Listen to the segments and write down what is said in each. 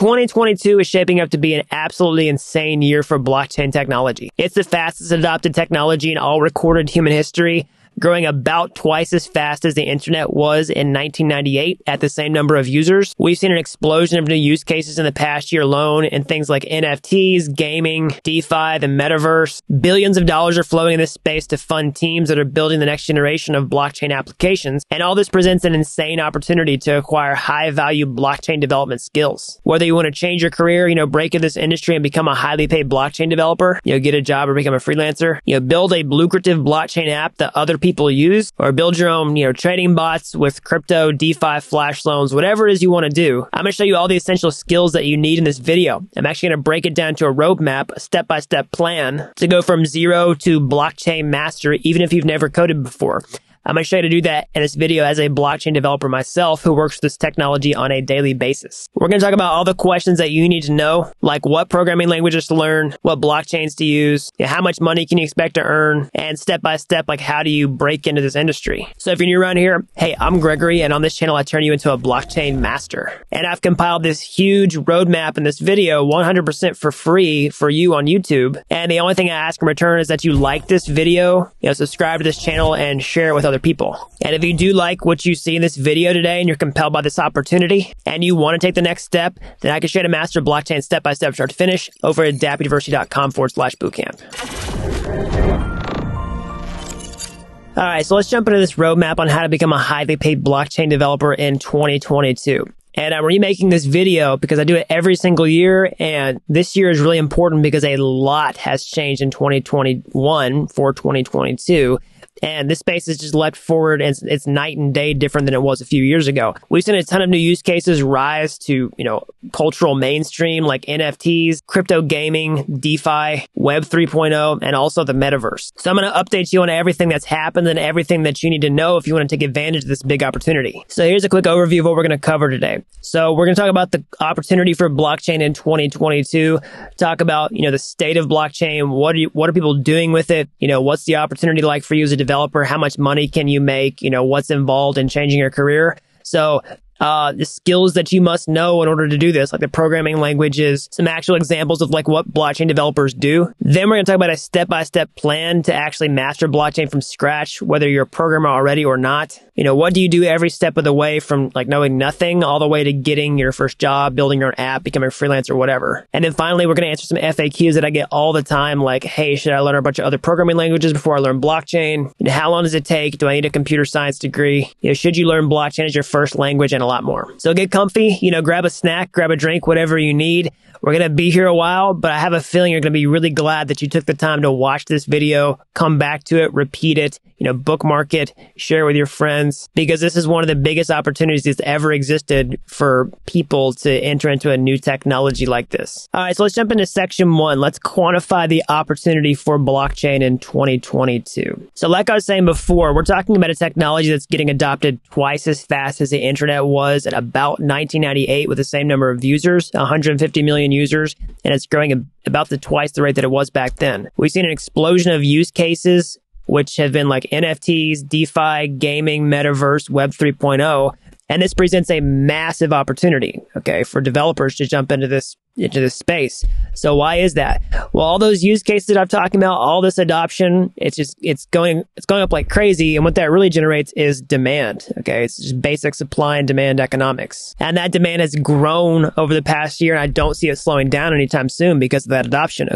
2022 is shaping up to be an absolutely insane year for blockchain technology. It's the fastest adopted technology in all recorded human history, growing about twice as fast as the internet was in 1998 at the same number of users. We've seen an explosion of new use cases in the past year alone in things like NFTs, gaming, DeFi, the metaverse. Billions of dollars are flowing in this space to fund teams that are building the next generation of blockchain applications. And all this presents an insane opportunity to acquire high-value blockchain development skills. Whether you want to change your career, break into this industry and become a highly paid blockchain developer, get a job or become a freelancer, build a lucrative blockchain app that other people use, or build your own, trading bots with crypto, DeFi, flash loans, whatever it is you want to do. I'm going to show you all the essential skills that you need in this video. I'm actually going to break it down to a roadmap, a step-by-step plan to go from zero to blockchain master, even if you've never coded before. I'm going to show you how to do that in this video as a blockchain developer myself who works with this technology on a daily basis. We're going to talk about all the questions that you need to know, like what programming languages to learn, what blockchains to use, how much money can you expect to earn, and step by step, like how do you break into this industry. So if you're new around here, hey, I'm Gregory, and on this channel, I turn you into a blockchain master. And I've compiled this huge roadmap in this video 100% for free for you on YouTube. And the only thing I ask in return is that you like this video, subscribe to this channel, and share it with other people. And if you do like what you see in this video today and you're compelled by this opportunity and you want to take the next step, then I can show you how to master blockchain step by step, start to finish over at dappuniversity.com/bootcamp. All right, so let's jump into this roadmap on how to become a highly paid blockchain developer in 2022. And I'm remaking this video because I do it every single year, and this year is really important because a lot has changed in 2021 for 2022. And this space has just leapt forward, and it's night and day different than it was a few years ago. We've seen a ton of new use cases rise to, cultural mainstream like NFTs, crypto gaming, DeFi, Web 3.0, and also the metaverse. So I'm going to update you on everything that's happened and everything that you need to know if you want to take advantage of this big opportunity. So here's a quick overview of what we're going to cover today. So we're going to talk about the opportunity for blockchain in 2022, talk about, the state of blockchain, what are people doing with it, what's the opportunity like for you as a developer, how much money can you make, what's involved in changing your career. So the skills that you must know in order to do this, like the programming languages, some actual examples of like what blockchain developers do. Then we're going to talk about a step-by-step plan to actually master blockchain from scratch, whether you're a programmer already or not. What do you do every step of the way from like knowing nothing all the way to getting your first job, building your own app, becoming a freelancer, whatever. And then finally, we're going to answer some FAQs that I get all the time, like, hey, should I learn a bunch of other programming languages before I learn blockchain? How long does it take? Do I need a computer science degree? Should you learn blockchain as your first language, and a lot more. So get comfy, grab a snack, grab a drink, whatever you need. We're going to be here a while, but I have a feeling you're going to be really glad that you took the time to watch this video, come back to it, repeat it, bookmark it, share it with your friends, because this is one of the biggest opportunities that's ever existed for people to enter into a new technology like this. All right, so let's jump into section 1. Let's quantify the opportunity for blockchain in 2022. So like I was saying before, we're talking about a technology that's getting adopted twice as fast as the internet was at about 1998 with the same number of users, 150 million users, and it's growing about twice the rate that it was back then. We've seen an explosion of use cases, which have been like NFTs, DeFi, gaming, metaverse, Web 3.0, and this presents a massive opportunity, for developers to jump into this space. So why is that? Well, all those use cases that I'm talking about, all this adoption, it's going up like crazy. And what that really generates is demand. It's just basic supply and demand economics. And that demand has grown over the past year, and I don't see it slowing down anytime soon because of that adoption.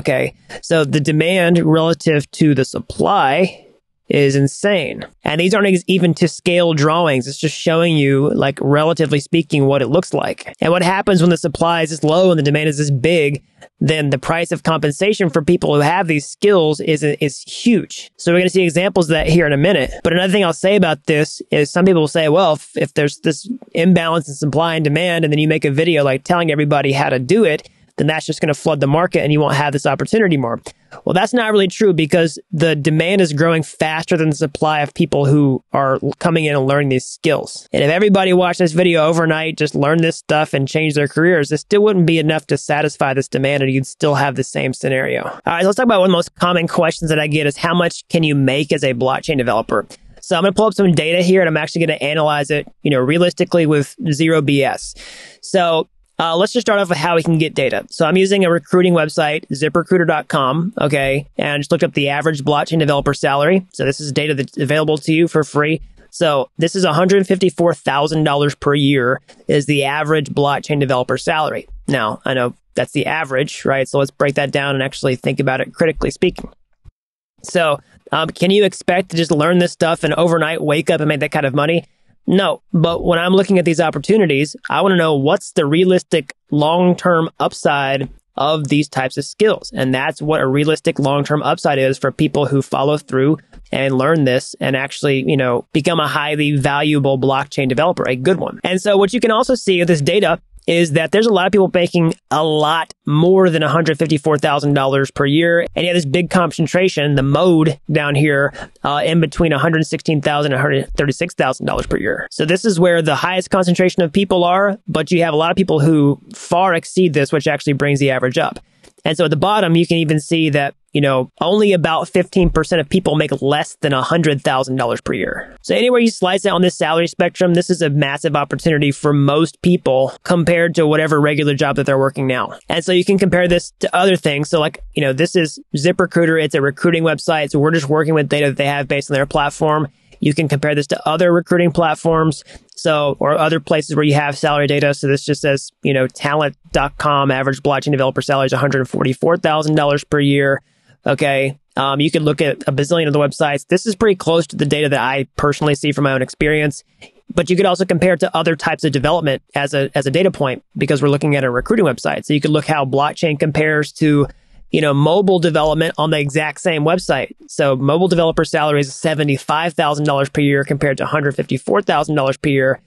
So the demand relative to the supply is insane. And these aren't even to scale drawings. It's just showing you, like, relatively speaking, what it looks like. And what happens when the supply is this low and the demand is this big, then the price of compensation for people who have these skills is huge. So we're going to see examples of that here in a minute. But another thing I'll say about this is some people will say, well, if there's this imbalance in supply and demand, and then you make a video like telling everybody how to do it, then that's just going to flood the market and you won't have this opportunity more. Well, that's not really true because the demand is growing faster than the supply of people who are coming in and learning these skills. And if everybody watched this video overnight, just learn this stuff and change their careers, it still wouldn't be enough to satisfy this demand and you'd still have the same scenario. All right, so let's talk about one of the most common questions that I get is how much can you make as a blockchain developer? So I'm going to pull up some data here and I'm actually going to analyze it, realistically with zero BS. So let's just start off with how we can get data. So I'm using a recruiting website, ziprecruiter.com, okay, and I just looked up the average blockchain developer salary. So this is data that's available to you for free. So this is $154,000 per year is the average blockchain developer salary. Now, I know that's the average, right? So let's break that down and actually think about it critically speaking. So can you expect to just learn this stuff and overnight wake up and make that kind of money? No, but when I'm looking at these opportunities, I want to know what's the realistic long-term upside of these types of skills. And that's what a realistic long-term upside is for people who follow through and learn this and actually, become a highly valuable blockchain developer, a good one. And so what you can also see with this data is that there's a lot of people making a lot more than $154,000 per year. And you have this big concentration, the mode down here, in between $116,000 and $136,000 per year. So this is where the highest concentration of people are, but you have a lot of people who far exceed this, which actually brings the average up. And so at the bottom, you can even see that, only about 15% of people make less than $100,000 per year. So anywhere you slice it on this salary spectrum, this is a massive opportunity for most people compared to whatever regular job that they're working now. And so you can compare this to other things. So this is ZipRecruiter. It's a recruiting website. So we're just working with data that they have based on their platform. You can compare this to other recruiting platforms. Or other places where you have salary data. So this just says, talent.com average blockchain developer salary is $144,000 per year. Okay. You can look at a bazillion of the websites. This is pretty close to the data that I personally see from my own experience. But you could also compare it to other types of development as a data point because we're looking at a recruiting website. So you could look how blockchain compares to mobile development on the exact same website. So mobile developer salary is $75,000 per year compared to $154,000 per year.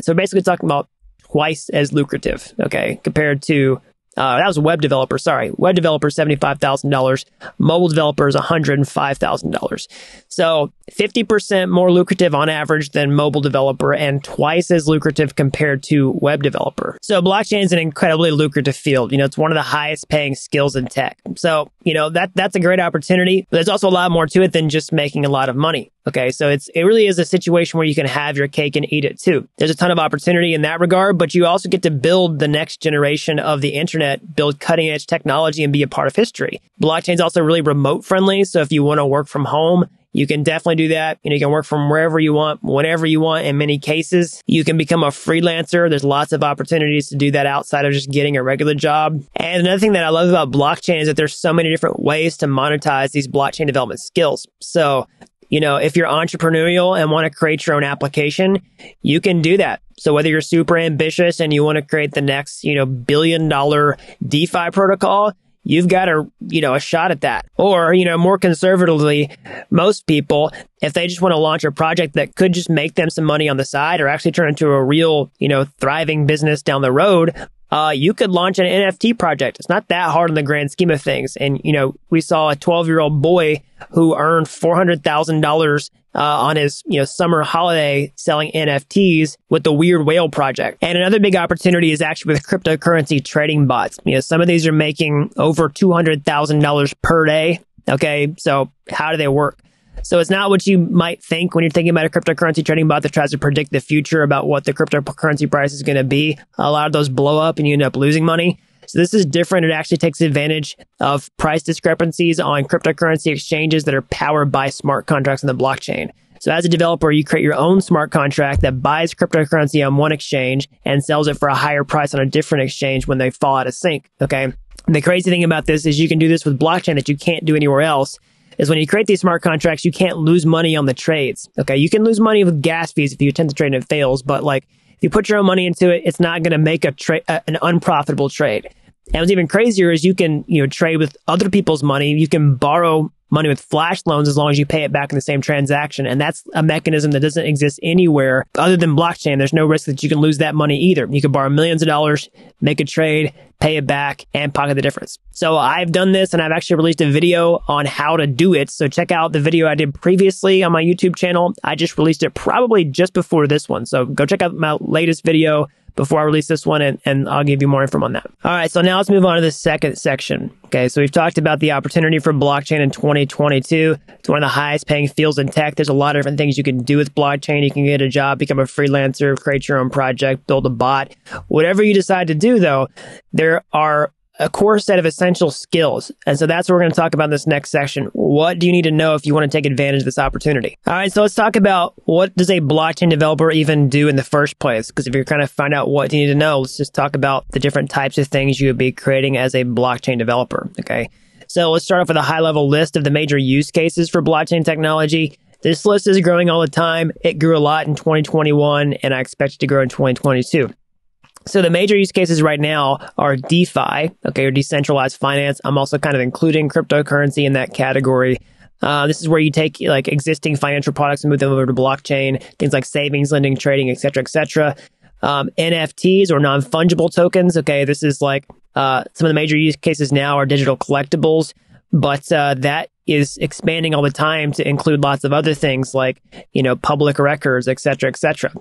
So basically talking about twice as lucrative, okay, compared to, that was a web developer, sorry. Web developer, $75,000. Mobile developer is $105,000. So 50% more lucrative on average than mobile developer and twice as lucrative compared to web developer. So blockchain is an incredibly lucrative field. It's one of the highest paying skills in tech. So, that's a great opportunity. But there's also a lot more to it than just making a lot of money. Okay, so it really is a situation where you can have your cake and eat it too. There's a ton of opportunity in that regard, but you also get to build the next generation of the internet, build cutting edge technology and be a part of history. Blockchain is also really remote friendly. So if you want to work from home, you can definitely do that. You can work from wherever you want, whenever you want. In many cases, you can become a freelancer. There's lots of opportunities to do that outside of just getting a regular job. And another thing that I love about blockchain is that there's so many different ways to monetize these blockchain development skills. So, if you're entrepreneurial and want to create your own application, you can do that. So whether you're super ambitious and you want to create the next, billion-dollar DeFi protocol, you've got a shot at that. Or, more conservatively, most people, if they just want to launch a project that could just make them some money on the side or actually turn into a real, thriving business down the road, you could launch an NFT project. It's not that hard in the grand scheme of things. And, we saw a 12-year-old boy who earned $400,000 on his, summer holiday selling NFTs with the Weird Whale project. And another big opportunity is actually with cryptocurrency trading bots. Some of these are making over $200,000 per day. Okay. So how do they work? So it's not what you might think when you're thinking about a cryptocurrency trading bot that tries to predict the future about what the cryptocurrency price is going to be. A lot of those blow up and you end up losing money. So this is different. It actually takes advantage of price discrepancies on cryptocurrency exchanges that are powered by smart contracts on the blockchain. So as a developer, you create your own smart contract that buys cryptocurrency on one exchange and sells it for a higher price on a different exchange when they fall out of sync. Okay. And the crazy thing about this is you can do this with blockchain that you can't do anywhere else. Is when you create these smart contracts, you can't lose money on the trades. Okay. You can lose money with gas fees if you attempt to trade and it fails, but if you put your own money into it, it's not going to make an unprofitable trade. And what's even crazier is you can, trade with other people's money. You can borrow money with flash loans as long as you pay it back in the same transaction. And that's a mechanism that doesn't exist anywhere other than blockchain. There's no risk that you can lose that money either. You can borrow millions of dollars, make a trade, pay it back, and pocket the difference. So I've done this and I've actually released a video on how to do it. So check out the video I did previously on my YouTube channel. I just released it probably just before this one. So go check out my latest video. before I release this one, and I'll give you more info on that. All right, so now let's move on to the second section. Okay, so we've talked about the opportunity for blockchain in 2022. It's one of the highest paying fields in tech. There's a lot of different things you can do with blockchain. You can get a job, become a freelancer, create your own project, build a bot. Whatever you decide to do, though, there are a core set of essential skills. And so that's what we're going to talk about in this next section. What do you need to know if you want to take advantage of this opportunity? All right, so let's talk about what does a blockchain developer even do in the first place? Because if you're trying to find out what you need to know, let's just talk about the different types of things you would be creating as a blockchain developer, okay? So let's start off with a high-level list of the major use cases for blockchain technology. This list is growing all the time. It grew a lot in 2021, and I expect it to grow in 2022. So the major use cases right now are DeFi, okay, or decentralized finance. I'm also kind of including cryptocurrency in that category. This is where you take like existing financial products and move them over to blockchain, things like savings, lending, trading, et cetera, et cetera. NFTs or non-fungible tokens. Okay, this is like some of the major use cases now are digital collectibles, but that is expanding all the time to include lots of other things like, you know, public records, et cetera, et cetera.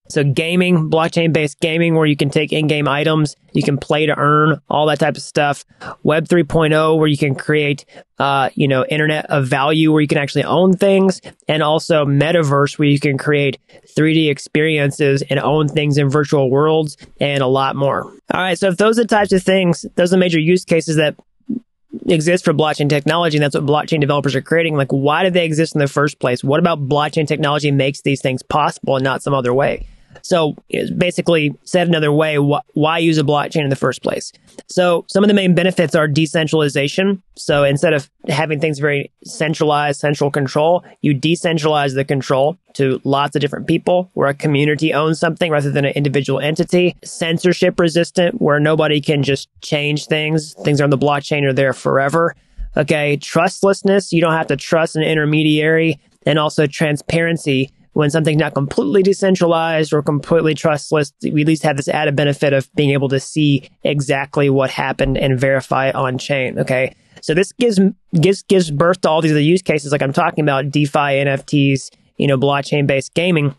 So gaming, blockchain-based gaming, where you can take in-game items, you can play to earn, all that type of stuff. Web 3.0, where you can create, internet of value, where you can actually own things. And also metaverse, where you can create 3D experiences and own things in virtual worlds, and a lot more. All right, so if those are the types of things, those are the major use cases that exist for blockchain technology, and that's what blockchain developers are creating. Like, why did they exist in the first place? What about blockchain technology makes these things possible and not some other way? So it's basically, said another way, why use a blockchain in the first place? So some of the main benefits are decentralization. So instead of having things very centralized, central control, you decentralize the control to lots of different people, where a community owns something rather than an individual entity. Censorship resistant, where nobody can just change things. Things on the blockchain are there forever. Okay, trustlessness, you don't have to trust an intermediary. And also transparency. When something's not completely decentralized or completely trustless, we at least have this added benefit of being able to see exactly what happened and verify it on chain. Okay, so this gives birth to all these other use cases, like I'm talking about, DeFi, NFTs, blockchain-based gaming.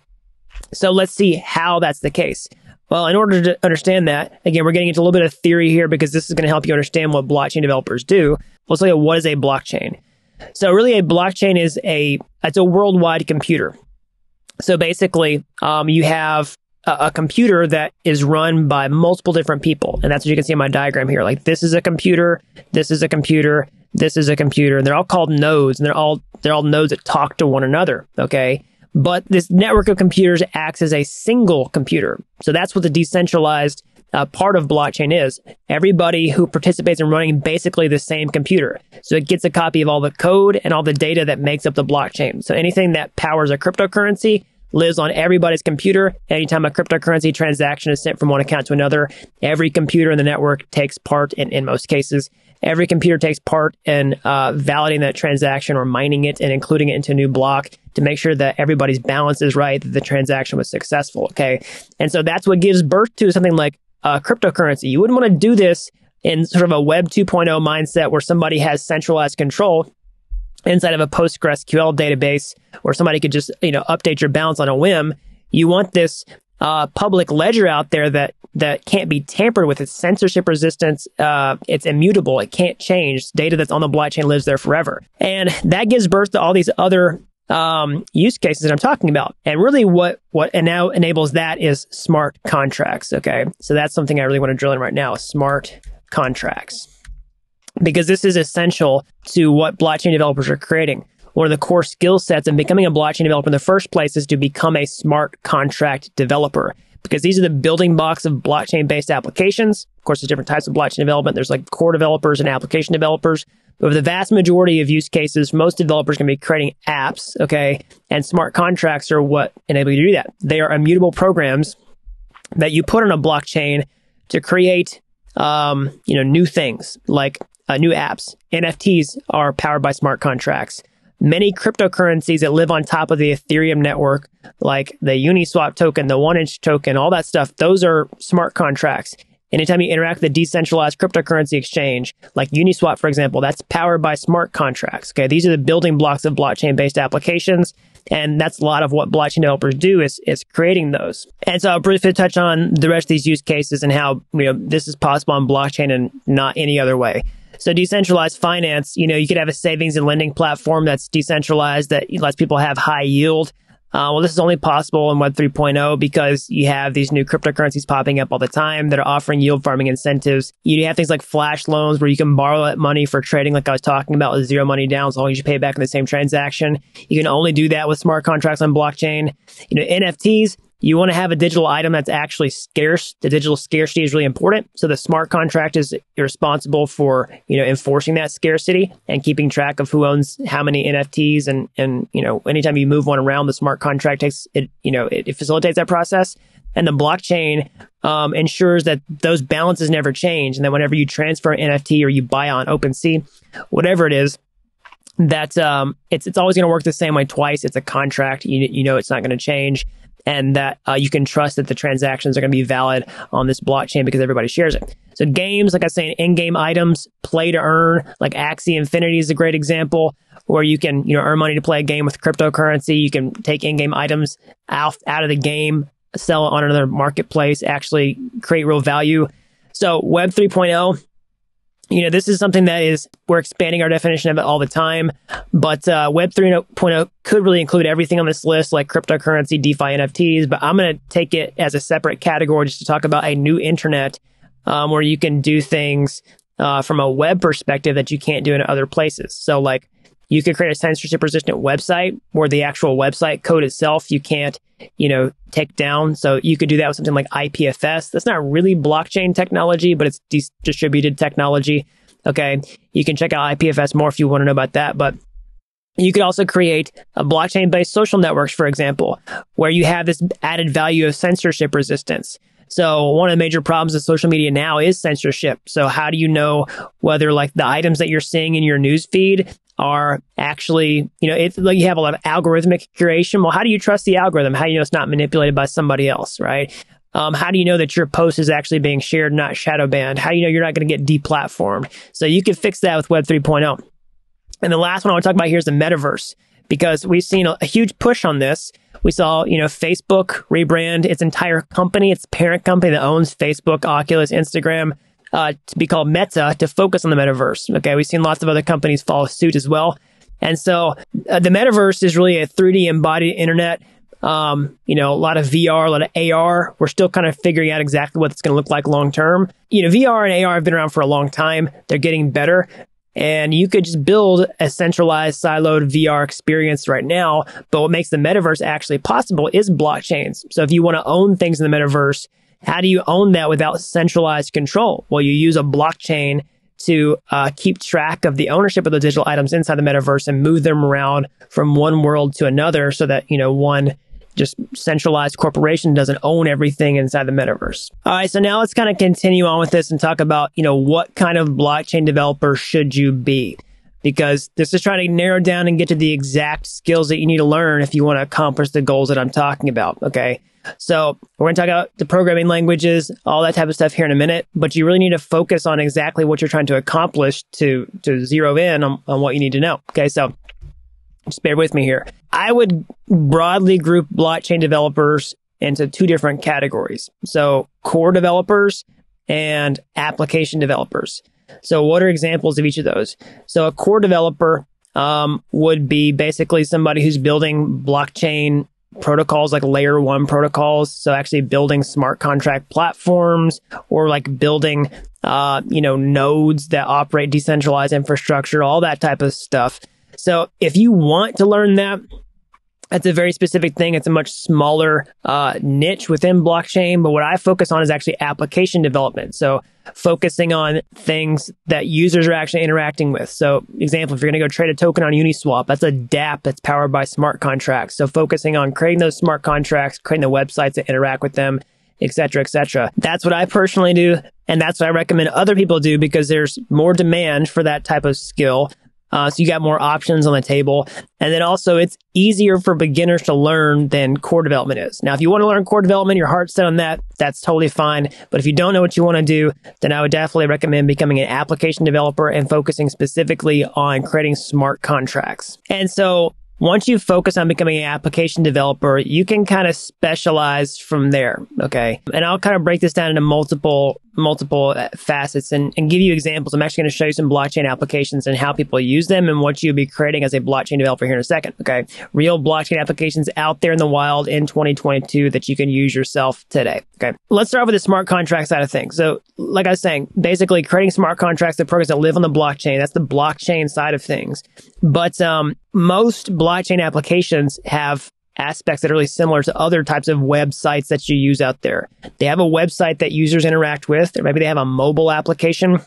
So let's see how that's the case. Well, in order to understand that, again, we're getting into a little bit of theory here because this is going to help you understand what blockchain developers do. Let's look at what is a blockchain. So really, a blockchain is it's a worldwide computer. So basically, you have a computer that is run by multiple different people. And that's what you can see in my diagram here. Like, this is a computer, this is a computer, this is a computer. And they're all called nodes, and they're all nodes that talk to one another, okay? But this network of computers acts as a single computer. So that's what the decentralized part of blockchain is. Everybody who participates in running basically the same computer. So it gets a copy of all the code and all the data that makes up the blockchain. So anything that powers a cryptocurrency lives on everybody's computer. Anytime a cryptocurrency transaction is sent from one account to another, every computer in the network takes part, in most cases, every computer takes part in validating that transaction or mining it and including it into a new block to make sure that everybody's balance is right, that the transaction was successful, okay? And so that's what gives birth to something like cryptocurrency. You wouldn't want to do this in sort of a Web 2.0 mindset where somebody has centralized control inside of a PostgreSQL database where somebody could just, update your balance on a whim. You want this public ledger out there that can't be tampered with. It's censorship resistant. It's immutable. It can't change. Data that's on the blockchain lives there forever. And that gives birth to all these other use cases that I'm talking about. And really what now enables that is smart contracts. Okay. So that's something I really want to drill in right now, smart contracts. Because this is essential to what blockchain developers are creating. One of the core skill sets in becoming a blockchain developer in the first place is to become a smart contract developer. Because these are the building blocks of blockchain-based applications. Of course, there's different types of blockchain development. There's like core developers and application developers. But for the vast majority of use cases, most developers can be creating apps, okay? And smart contracts are what enable you to do that. They are immutable programs that you put on a blockchain to create, new things like new apps. NFTs are powered by smart contracts. Many cryptocurrencies that live on top of the Ethereum network, like the Uniswap token, the 1inch token, all that stuff, those are smart contracts. Anytime you interact with a decentralized cryptocurrency exchange, like Uniswap, for example, that's powered by smart contracts. Okay, these are the building blocks of blockchain-based applications. And that's a lot of what blockchain developers do is creating those. And so I'll briefly touch on the rest of these use cases and how, this is possible on blockchain and not any other way. So decentralized finance, you could have a savings and lending platform that's decentralized that lets people have high yield. Well, this is only possible in Web 3.0 because you have these new cryptocurrencies popping up all the time that are offering yield farming incentives. You have things like flash loans where you can borrow that money for trading, like I was talking about, with zero money down, as long as you pay back in the same transaction. You can only do that with smart contracts on blockchain. NFTs, you want to have a digital item that's actually scarce. The digital scarcity is really important. So the smart contract is responsible for, enforcing that scarcity and keeping track of who owns how many NFTs. And anytime you move one around, the smart contract takes it, it facilitates that process. And the blockchain ensures that those balances never change. And that whenever you transfer an NFT or you buy on OpenSea, whatever it is, that it's always going to work the same way twice. It's a contract. It's not going to change. And that you can trust that the transactions are going to be valid on this blockchain because everybody shares it. So games, like I was saying, in-game items, play to earn, like Axie Infinity is a great example where you can, earn money to play a game with cryptocurrency. You can take in-game items out of the game, sell it on another marketplace, actually create real value. So Web 3.0, this is something that we're expanding our definition of it all the time, but Web 3.0 could really include everything on this list, like cryptocurrency, DeFi, NFTs, but I'm going to take it as a separate category just to talk about a new internet where you can do things from a web perspective that you can't do in other places. So like you could create a censorship resistant website where the actual website code itself you can't, take down. So you could do that with something like IPFS. That's not really blockchain technology, but it's distributed technology. Okay. You can check out IPFS more if you want to know about that. But you could also create a blockchain-based social networks, for example, where you have this added value of censorship resistance. So one of the major problems with social media now is censorship. So how do you know whether like the items that you're seeing in your news feed are actually, it's like you have a lot of algorithmic curation. Well, how do you trust the algorithm? How do you know it's not manipulated by somebody else, right? How do you know that your post is actually being shared, not shadow banned? How do you know you're not going to get deplatformed? So you can fix that with Web 3.0. And the last one I want to talk about here is the metaverse, because we've seen a huge push on this. We saw, Facebook rebrand its entire company, its parent company that owns Facebook, Oculus, Instagram, to be called Meta, to focus on the metaverse. Okay, we've seen lots of other companies follow suit as well. And so the metaverse is really a 3D embodied internet. A lot of VR, a lot of AR. We're still kind of figuring out exactly what it's going to look like long term. VR and AR have been around for a long time. They're getting better. And you could just build a centralized, siloed VR experience right now. But what makes the metaverse actually possible is blockchains. So if you want to own things in the metaverse, how do you own that without centralized control? Well, you use a blockchain to keep track of the ownership of the digital items inside the metaverse and move them around from one world to another so that, one just centralized corporation doesn't own everything inside the metaverse. All right, so now let's kind of continue on with this and talk about, what kind of blockchain developer should you be? Because this is trying to narrow down and get to the exact skills that you need to learn if you want to accomplish the goals that I'm talking about, okay? So we're going to talk about the programming languages, all that type of stuff here in a minute, but you really need to focus on exactly what you're trying to accomplish to zero in on what you need to know, okay? So just bear with me here. I would broadly group blockchain developers into two different categories. So core developers and application developers. So what are examples of each of those? So a core developer would be basically somebody who's building blockchain protocols like layer one protocols. So actually building smart contract platforms or like building, nodes that operate decentralized infrastructure, all that type of stuff. So if you want to learn that, that's a very specific thing. It's a much smaller niche within blockchain. But what I focus on is actually application development. So focusing on things that users are actually interacting with. So example, if you're going to go trade a token on Uniswap, that's a Dapp that's powered by smart contracts. So focusing on creating those smart contracts, creating the websites that interact with them, et cetera, et cetera. That's what I personally do. And that's what I recommend other people do because there's more demand for that type of skill. So you got more options on the table. And then also it's easier for beginners to learn than core development is. Now, if you want to learn core development, your heart's set on that, that's totally fine. But if you don't know what you want to do, then I would definitely recommend becoming an application developer and focusing specifically on creating smart contracts. And so once you focus on becoming an application developer, you can kind of specialize from there, okay? And I'll kind of break this down into multiple facets and give you examples. I'm actually going to show you some blockchain applications and how people use them and what you'll be creating as a blockchain developer here in a second, okay? Real blockchain applications out there in the wild in 2022 that you can use yourself today, okay? Let's start with the smart contract side of things. So like I was saying, basically creating smart contracts, the programs that live on the blockchain, that's the blockchain side of things. But most blockchain applications have aspects that are really similar to other types of websites that you use out there. They have a website that users interact with, or maybe they have a mobile application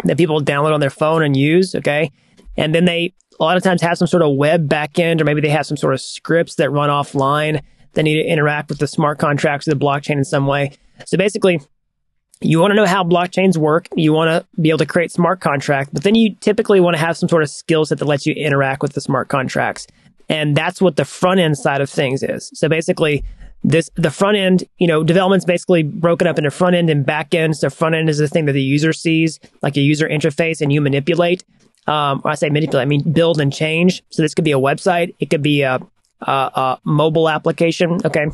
that people download on their phone and use, okay? And then they a lot of times have some sort of web backend, or maybe they have some sort of scripts that run offline that need to interact with the smart contracts of the blockchain in some way. So basically, you want to know how blockchains work. You want to be able to create smart contracts, but then you typically want to have some sort of skill set that lets you interact with the smart contracts. And that's what the front end side of things is. So basically, the front end, development's basically broken up into front end and back end. So front end is the thing that the user sees, like a user interface, and you manipulate. Or I say manipulate, I mean build and change. So this could be a website. It could be a mobile application. Okay.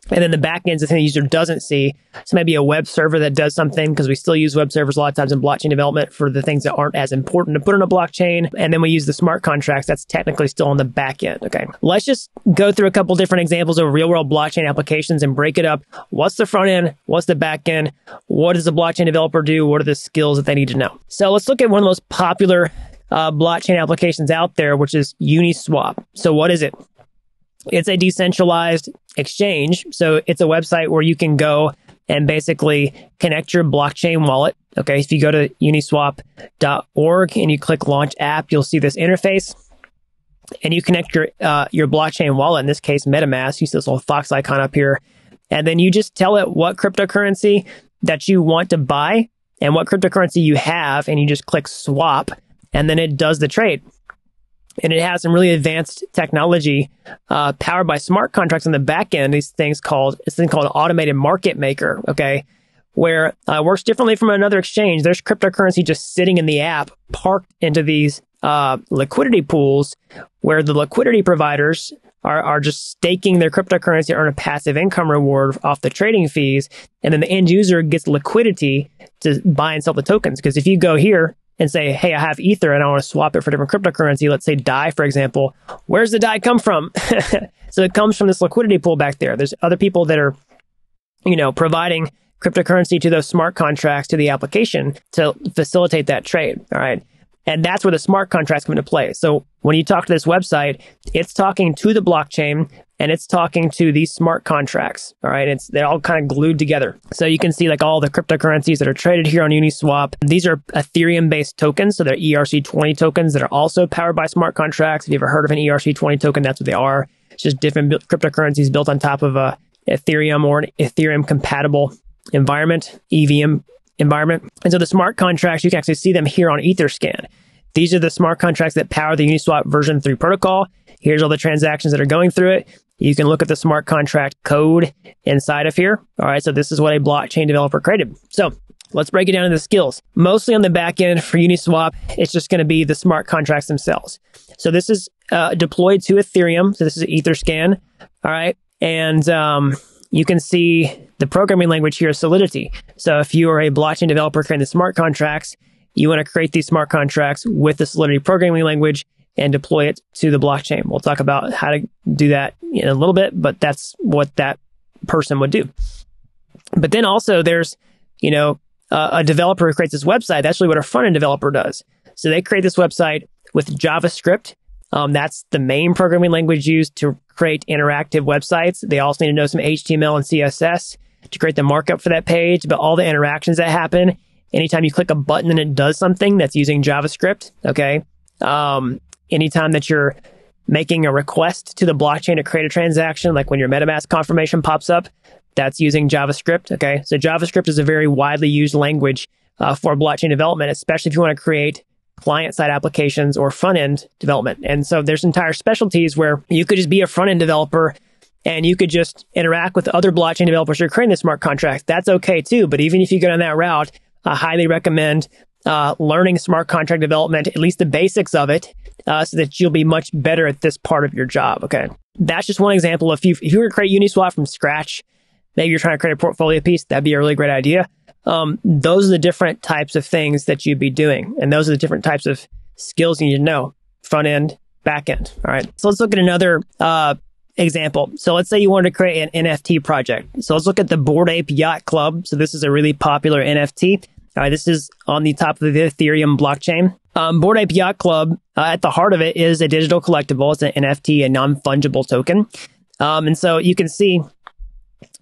And then the back end is the thing the user doesn't see. So maybe a web server that does something, because we still use web servers a lot of times in blockchain development for the things that aren't as important to put on a blockchain. And then we use the smart contracts. That's technically still on the back end. Okay. Let's just go through a couple different examples of real world blockchain applications and break it up. What's the front end? What's the back end? What does the blockchain developer do? What are the skills that they need to know? So let's look at one of the most popular blockchain applications out there, which is Uniswap. So what is it? It's a decentralized exchange. So it's a website where you can go and basically connect your blockchain wallet. Okay. If you go to uniswap.org and you click launch app, you'll see this interface and you connect your blockchain wallet. In this case, MetaMask. You see this little fox icon up here. And then you just tell it what cryptocurrency that you want to buy and what cryptocurrency you have. And you just click swap and then it does the trade. And it has some really advanced technology powered by smart contracts on the back end. This thing called an automated market maker, okay, where it works differently from another exchange. There's cryptocurrency just sitting in the app, parked into these liquidity pools, where the liquidity providers are just staking their cryptocurrency to earn a passive income reward off the trading fees. And then the end user gets liquidity to buy and sell the tokens. Because if you go here and say, hey, I have Ether and I want to swap it for different cryptocurrency, let's say DAI, for example, where's the DAI come from? So it comes from this liquidity pool back there. There's other people that are, providing cryptocurrency to those smart contracts to the application to facilitate that trade. All right. And that's where the smart contracts come into play. So when you talk to this website, it's talking to the blockchain and it's talking to these smart contracts. All right. They're all kind of glued together. So you can see like all the cryptocurrencies that are traded here on Uniswap. These are Ethereum based tokens. So they're ERC20 tokens that are also powered by smart contracts. If you've ever heard of an ERC20 token, that's what they are. It's just different cryptocurrencies built on top of a Ethereum or an Ethereum compatible environment, EVM environment. And so the smart contracts, you can actually see them here on Etherscan. These are the smart contracts that power the Uniswap version 3 protocol. Here's all the transactions that are going through it. You can look at the smart contract code inside of here. All right, so this is what a blockchain developer created. So let's break it down into the skills. Mostly on the back end for Uniswap, it's just going to be the smart contracts themselves. So this is deployed to Ethereum. So this is Etherscan. All right, and you can see the programming language here is Solidity. So if you are a blockchain developer creating the smart contracts, you want to create these smart contracts with the Solidity programming language and deploy it to the blockchain. We'll talk about how to do that in a little bit, but that's what that person would do. But then also there's, a developer who creates this website. That's really what a front-end developer does. So they create this website with JavaScript. That's the main programming language used to create interactive websites. They also need to know some HTML and CSS to create the markup for that page, but all the interactions that happen, anytime you click a button and it does something, that's using JavaScript, okay? Anytime that you're making a request to the blockchain to create a transaction, like when your MetaMask confirmation pops up, that's using JavaScript, okay? So JavaScript is a very widely used language for blockchain development, especially if you want to create client-side applications or front-end development. And so there's entire specialties where you could just be a front-end developer and you could just interact with other blockchain developers who are creating the smart contracts. That's okay too. But even if you go down that route, I highly recommend learning smart contract development, at least the basics of it, so that you'll be much better at this part of your job. Okay. That's just one example. If you were to create Uniswap from scratch, maybe you're trying to create a portfolio piece, that'd be a really great idea. Those are the different types of things that you'd be doing. And those are the different types of skills you need to know. Front end, back end. All right. So let's look at another example. So let's say you wanted to create an NFT project. So let's look at the Bored Ape Yacht Club. So this is a really popular NFT. All right. This is on the top of the Ethereum blockchain. Bored Ape Yacht Club, at the heart of it is a digital collectible. It's an NFT, a non-fungible token. And so you can see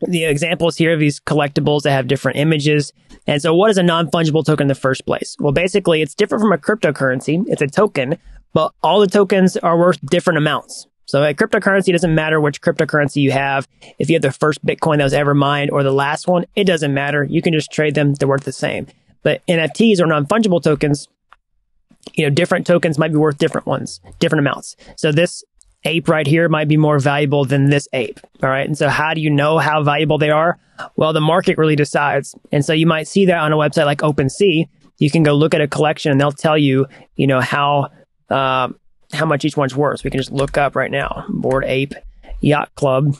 the examples here of these collectibles that have different images. And so what is a non-fungible token in the first place? Well, basically, it's different from a cryptocurrency. It's a token, but all the tokens are worth different amounts. So a cryptocurrency doesn't matter which cryptocurrency you have. If you have the first Bitcoin that was ever mined or the last one, it doesn't matter. You can just trade them. They're worth the same. But NFTs or non-fungible tokens, different tokens might be worth different amounts. So this ape right here might be more valuable than this ape. All right. And so how do you know how valuable they are? Well, the market really decides. And so you might see that on a website like OpenSea. You can go look at a collection and they'll tell you, how much each one's worth. So we can just look up right now, Bored Ape Yacht Club.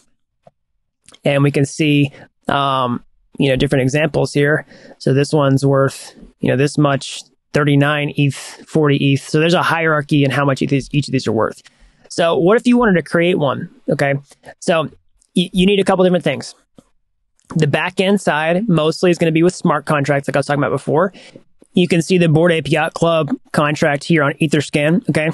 And we can see, different examples here. So this one's worth, this much, 39 ETH, 40 ETH. So there's a hierarchy in how much each of these are worth. So what if you wanted to create one? Okay. So you need a couple different things. The back end side mostly is going to be with smart contracts, like I was talking about before. You can see the Bored Ape Yacht Club contract here on Etherscan. Okay.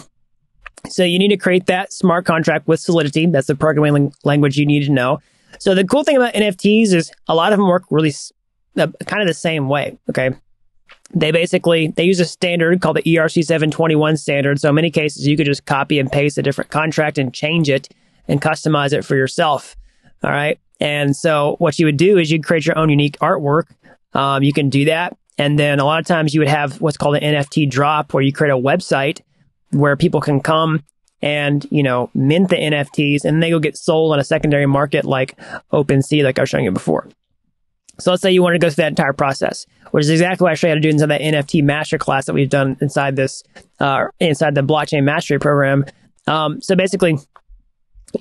So you need to create that smart contract with Solidity. That's the programming language you need to know. So the cool thing about NFTs is a lot of them work really kind of the same way. Okay. They use a standard called the ERC 721 standard. So in many cases, you could just copy and paste a different contract and change it and customize it for yourself. All right. And so what you would do is you'd create your own unique artwork. You can do that. And then a lot of times you would have what's called an NFT drop, where you create a website where people can come and, mint the NFTs and they go get sold on a secondary market like OpenSea, like I was showing you before. So let's say you want to go through that entire process, which is exactly what I show you how to do inside that NFT masterclass that we've done inside this, inside the blockchain mastery program. So basically,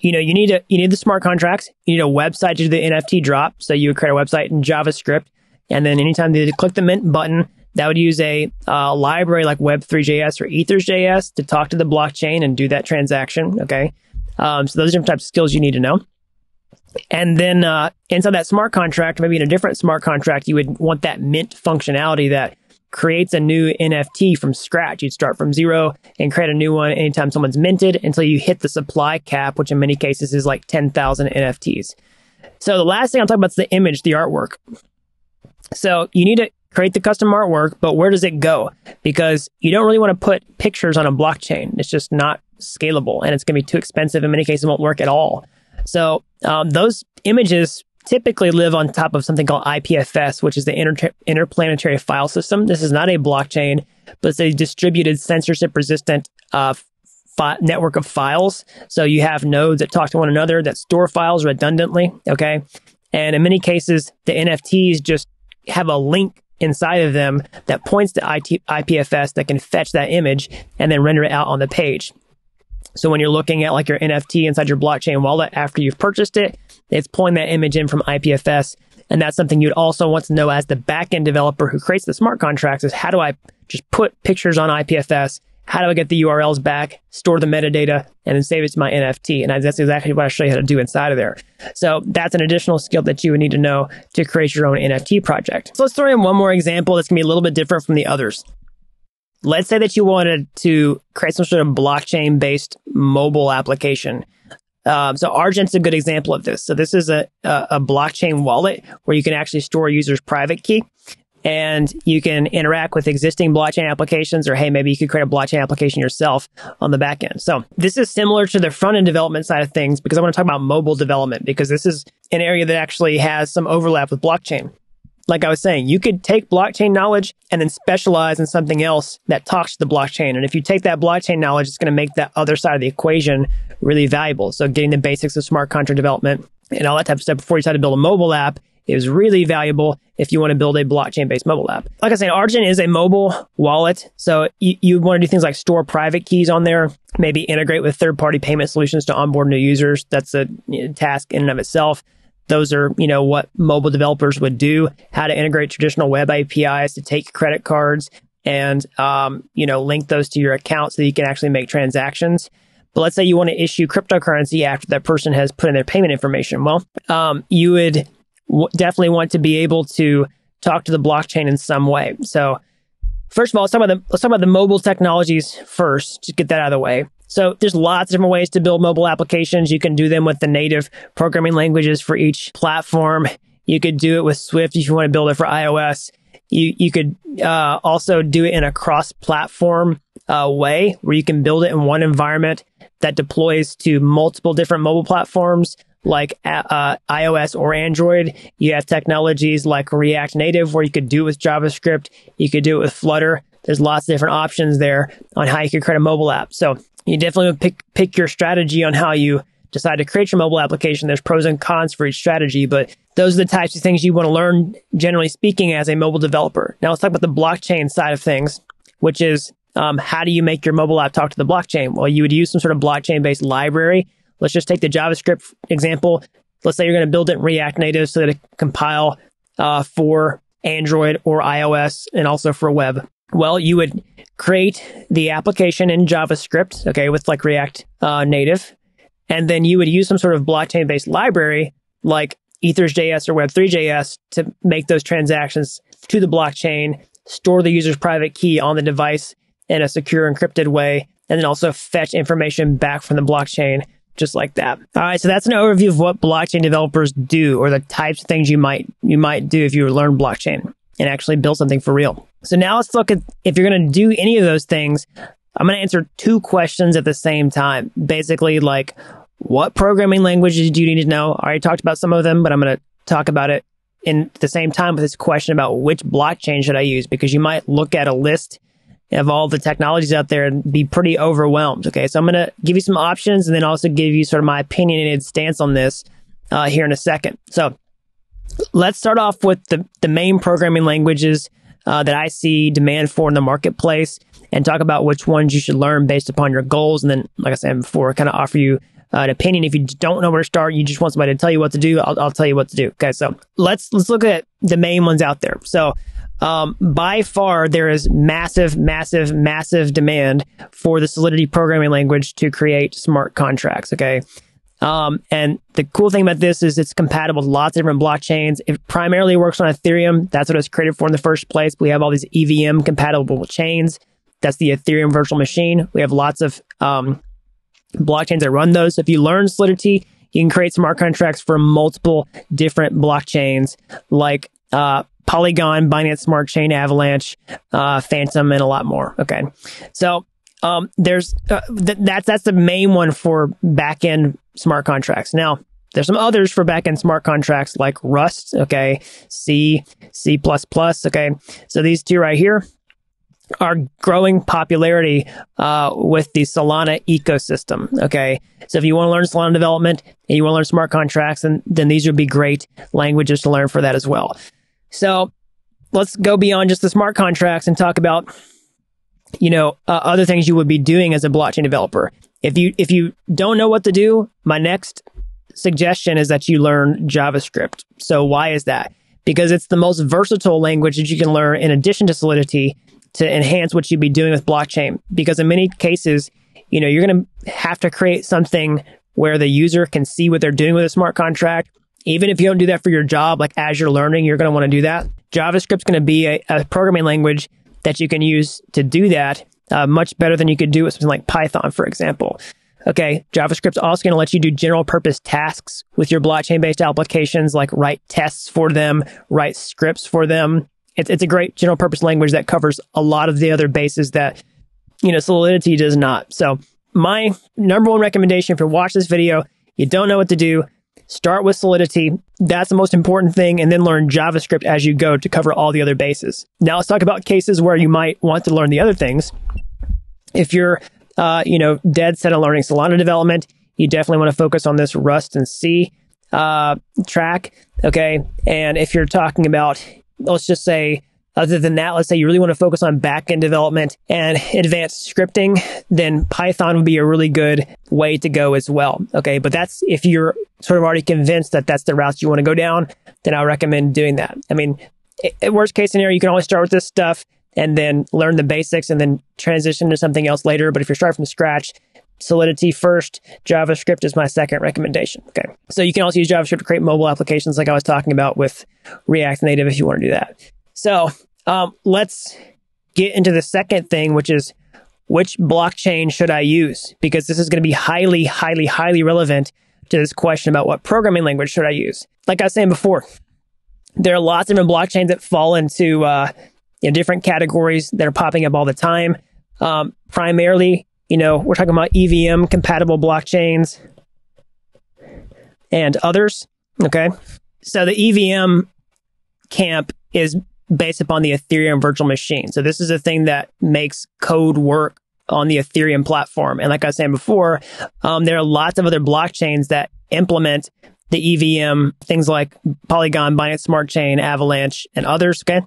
you need the smart contracts. You need a website to do the NFT drop. So you would create a website in JavaScript, and then anytime you click the mint button, that would use a library like Web3.js or Ethers.js to talk to the blockchain and do that transaction. Okay, so those are different types of skills you need to know. And then inside that smart contract, maybe in a different smart contract, you would want that mint functionality that creates a new NFT from scratch. You'd start from zero and create a new one anytime someone's minted until you hit the supply cap, which in many cases is like 10,000 NFTs. So the last thing I'll talk about is the image, the artwork. So you need to create the custom artwork, but where does it go? Because you don't really want to put pictures on a blockchain. It's just not scalable and it's going to be too expensive. In many cases, it won't work at all. So those images typically live on top of something called IPFS, which is the interplanetary file system. This is not a blockchain, but it's a distributed censorship-resistant network of files. So you have nodes that talk to one another that store files redundantly, okay? And in many cases, the NFTs just have a link inside of them that points to IPFS that can fetch that image and then render it out on the page. So when you're looking at like your NFT inside your blockchain wallet after you've purchased it, it's pulling that image in from IPFS. And that's something you'd also want to know as the backend developer who creates the smart contracts is, how do I just put pictures on IPFS? How do I get the URLs back, store the metadata, and then save it to my NFT? And that's exactly what I show you how to do inside of there. So that's an additional skill that you would need to know to create your own NFT project. So let's throw in one more example that's going to be a little bit different from the others. Let's say that you wanted to create some sort of blockchain-based mobile application. So Argent's a good example of this. So this is a blockchain wallet where you can actually store a user's private key, and you can interact with existing blockchain applications, or hey, maybe you could create a blockchain application yourself on the back end. So this is similar to the front end development side of things, because I want to talk about mobile development, because this is an area that actually has some overlap with blockchain. Like I was saying, you could take blockchain knowledge and then specialize in something else that talks to the blockchain. And if you take that blockchain knowledge, it's going to make that other side of the equation really valuable. So getting the basics of smart contract development and all that type of stuff before you try to build a mobile app is really valuable if you want to build a blockchain-based mobile app. Like I said, Argent is a mobile wallet, so you want to do things like store private keys on there, maybe integrate with third-party payment solutions to onboard new users. That's a task in and of itself. Those are, what mobile developers would do, how to integrate traditional web APIs to take credit cards and, link those to your account so that you can actually make transactions. But let's say you want to issue cryptocurrency after that person has put in their payment information. Well, you would definitely want to be able to talk to the blockchain in some way. So first of all, let's talk about the mobile technologies first, to get that out of the way. So there's lots of different ways to build mobile applications. You can do them with the native programming languages for each platform. You could do it with Swift if you want to build it for iOS. You could also do it in a cross-platform way where you can build it in one environment that deploys to multiple different mobile platforms like iOS or Android. You have technologies like React Native where you could do it with JavaScript. You could do it with Flutter. There's lots of different options there on how you could create a mobile app. So you definitely would pick your strategy on how you decide to create your mobile application. There's pros and cons for each strategy, but those are the types of things you want to learn, generally speaking, as a mobile developer. Now let's talk about the blockchain side of things, which is how do you make your mobile app talk to the blockchain? Well, you would use some sort of blockchain-based library. Let's just take the JavaScript example. Let's say you're going to build it in React Native so that it compile for Android or iOS and also for web. Well, you would create the application in JavaScript, okay, with like React Native. And then you would use some sort of blockchain-based library like Ethers.js or Web3.js to make those transactions to the blockchain, store the user's private key on the device in a secure encrypted way, and then also fetch information back from the blockchain just like that. All right, so that's an overview of what blockchain developers do, or the types of things you might do if you learn blockchain and actually build something for real. So now let's look at, if you're going to do any of those things, I'm going to answer two questions at the same time. Basically, like, what programming languages do you need to know? I already talked about some of them, but I'm going to talk about it in the same time with this question about which blockchain should I use, because you might look at a list of all the technologies out there and be pretty overwhelmed. Okay, so I'm going to give you some options and then also give you sort of my opinionated stance on this here in a second. So let's start off with the main programming languages that I see demand for in the marketplace, and talk about which ones you should learn based upon your goals. And then, like I said before, kind of offer you an opinion. If you don't know where to start, you just want somebody to tell you what to do, I'll tell you what to do. Okay, so let's look at the main ones out there. So by far, there is massive demand for the Solidity programming language to create smart contracts. Okay. And the cool thing about this is it's compatible with lots of different blockchains. It primarily works on Ethereum. That's what it was created for in the first place. We have all these EVM compatible chains. That's the Ethereum virtual machine. We have lots of blockchains that run those. So if you learn Solidity, you can create smart contracts for multiple different blockchains like Polygon, Binance Smart Chain, Avalanche, Phantom, and a lot more. Okay, so there's that's the main one for backend smart contracts. Now there's some others for backend smart contracts like Rust, okay, C++, okay. So these two right here are growing popularity with the Solana ecosystem. Okay, so if you want to learn Solana development and you want to learn smart contracts, then these would be great languages to learn for that as well. So let's go beyond just the smart contracts and talk about, other things you would be doing as a blockchain developer. If you don't know what to do, my next suggestion is that you learn JavaScript. So why is that? Because it's the most versatile language that you can learn in addition to Solidity to enhance what you'd be doing with blockchain. Because in many cases, you're going to have to create something where the user can see what they're doing with a smart contract. Even if you don't do that for your job, like as you're learning, you're going to want to do that. JavaScript's going to be a programming language that you can use to do that much better than you could do with something like Python, for example. Okay, JavaScript's also going to let you do general purpose tasks with your blockchain-based applications, like write tests for them, write scripts for them. It's a great general purpose language that covers a lot of the other bases that, Solidity does not. So my number one recommendation, if you watch this video, you don't know what to do, start with Solidity. That's the most important thing, and then learn JavaScript as you go to cover all the other bases. Now let's talk about cases where you might want to learn the other things. If you're, dead set on learning Solana development, you definitely want to focus on this Rust and C. track. Okay. And if you're talking about, let's just say, other than that, let's say you really want to focus on back-end development and advanced scripting, then Python would be a really good way to go as well. Okay. But that's if you're sort of already convinced that that's the route you want to go down, then I recommend doing that. I mean, worst case scenario, you can always start with this stuff and then learn the basics and then transition to something else later. But if you're starting from scratch, Solidity first, JavaScript is my second recommendation. Okay. So you can also use JavaScript to create mobile applications like I was talking about with React Native if you want to do that. So let's get into the second thing, which is which blockchain should I use? Because this is going to be highly, highly, highly relevant to this question about what programming language should I use. Like I was saying before, there are lots of different blockchains that fall into different categories that are popping up all the time. Primarily, we're talking about EVM compatible blockchains and others. Okay. So the EVM camp is based upon the Ethereum virtual machine. So this is a thing that makes code work on the Ethereum platform. And like I was saying before, there are lots of other blockchains that implement the EVM, things like Polygon, Binance Smart Chain, Avalanche, and others. Okay.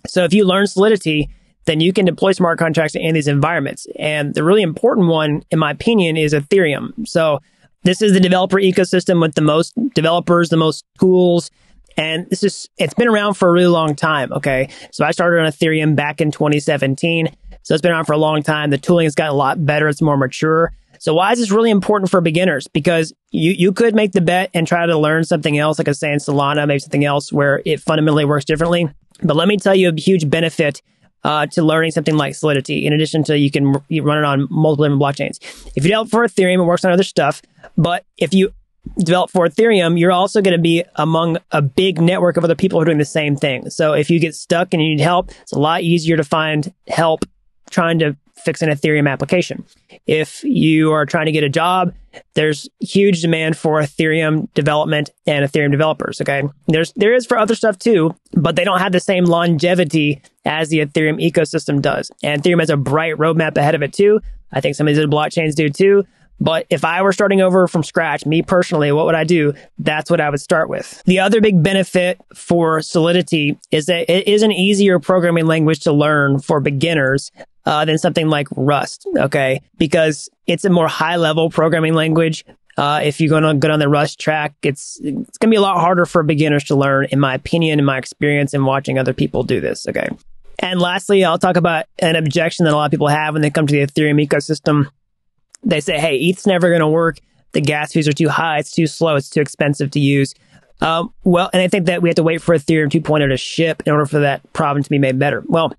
So if you learn Solidity, then you can deploy smart contracts in these environments. And the really important one, in my opinion, is Ethereum. So this is the developer ecosystem with the most developers, the most tools. And it's been around for a really long time. Okay. So I started on Ethereum back in 2017. So it's been around for a long time. The tooling has gotten a lot better. It's more mature. So why is this really important for beginners? Because you could make the bet and try to learn something else, like I was saying, Solana, maybe something else where it fundamentally works differently. But let me tell you a huge benefit to learning something like Solidity, in addition to you can run it on multiple different blockchains. If you develop for Ethereum, it works on other stuff. But if you develop for Ethereum, you're also going to be among a big network of other people who are doing the same thing. So if you get stuck and you need help, it's a lot easier to find help trying to fix an Ethereum application. If you are trying to get a job, there's huge demand for Ethereum development and Ethereum developers. Okay. There is for other stuff too, but they don't have the same longevity as the Ethereum ecosystem does. And Ethereum has a bright roadmap ahead of it too. I think some of these other blockchains do too. But if I were starting over from scratch, me personally, what would I do? That's what I would start with. The other big benefit for Solidity is that it is an easier programming language to learn for beginners than something like Rust, okay? Because it's a more high-level programming language. If you're going to go on the Rust track, it's going to be a lot harder for beginners to learn, in my opinion, in my experience, and watching other people do this, okay? And lastly, I'll talk about an objection that a lot of people have when they come to the Ethereum ecosystem. They say, hey, ETH's never going to work. The gas fees are too high. It's too slow. It's too expensive to use. And I think that we have to wait for Ethereum 2.0 to ship in order for that problem to be made better. Well,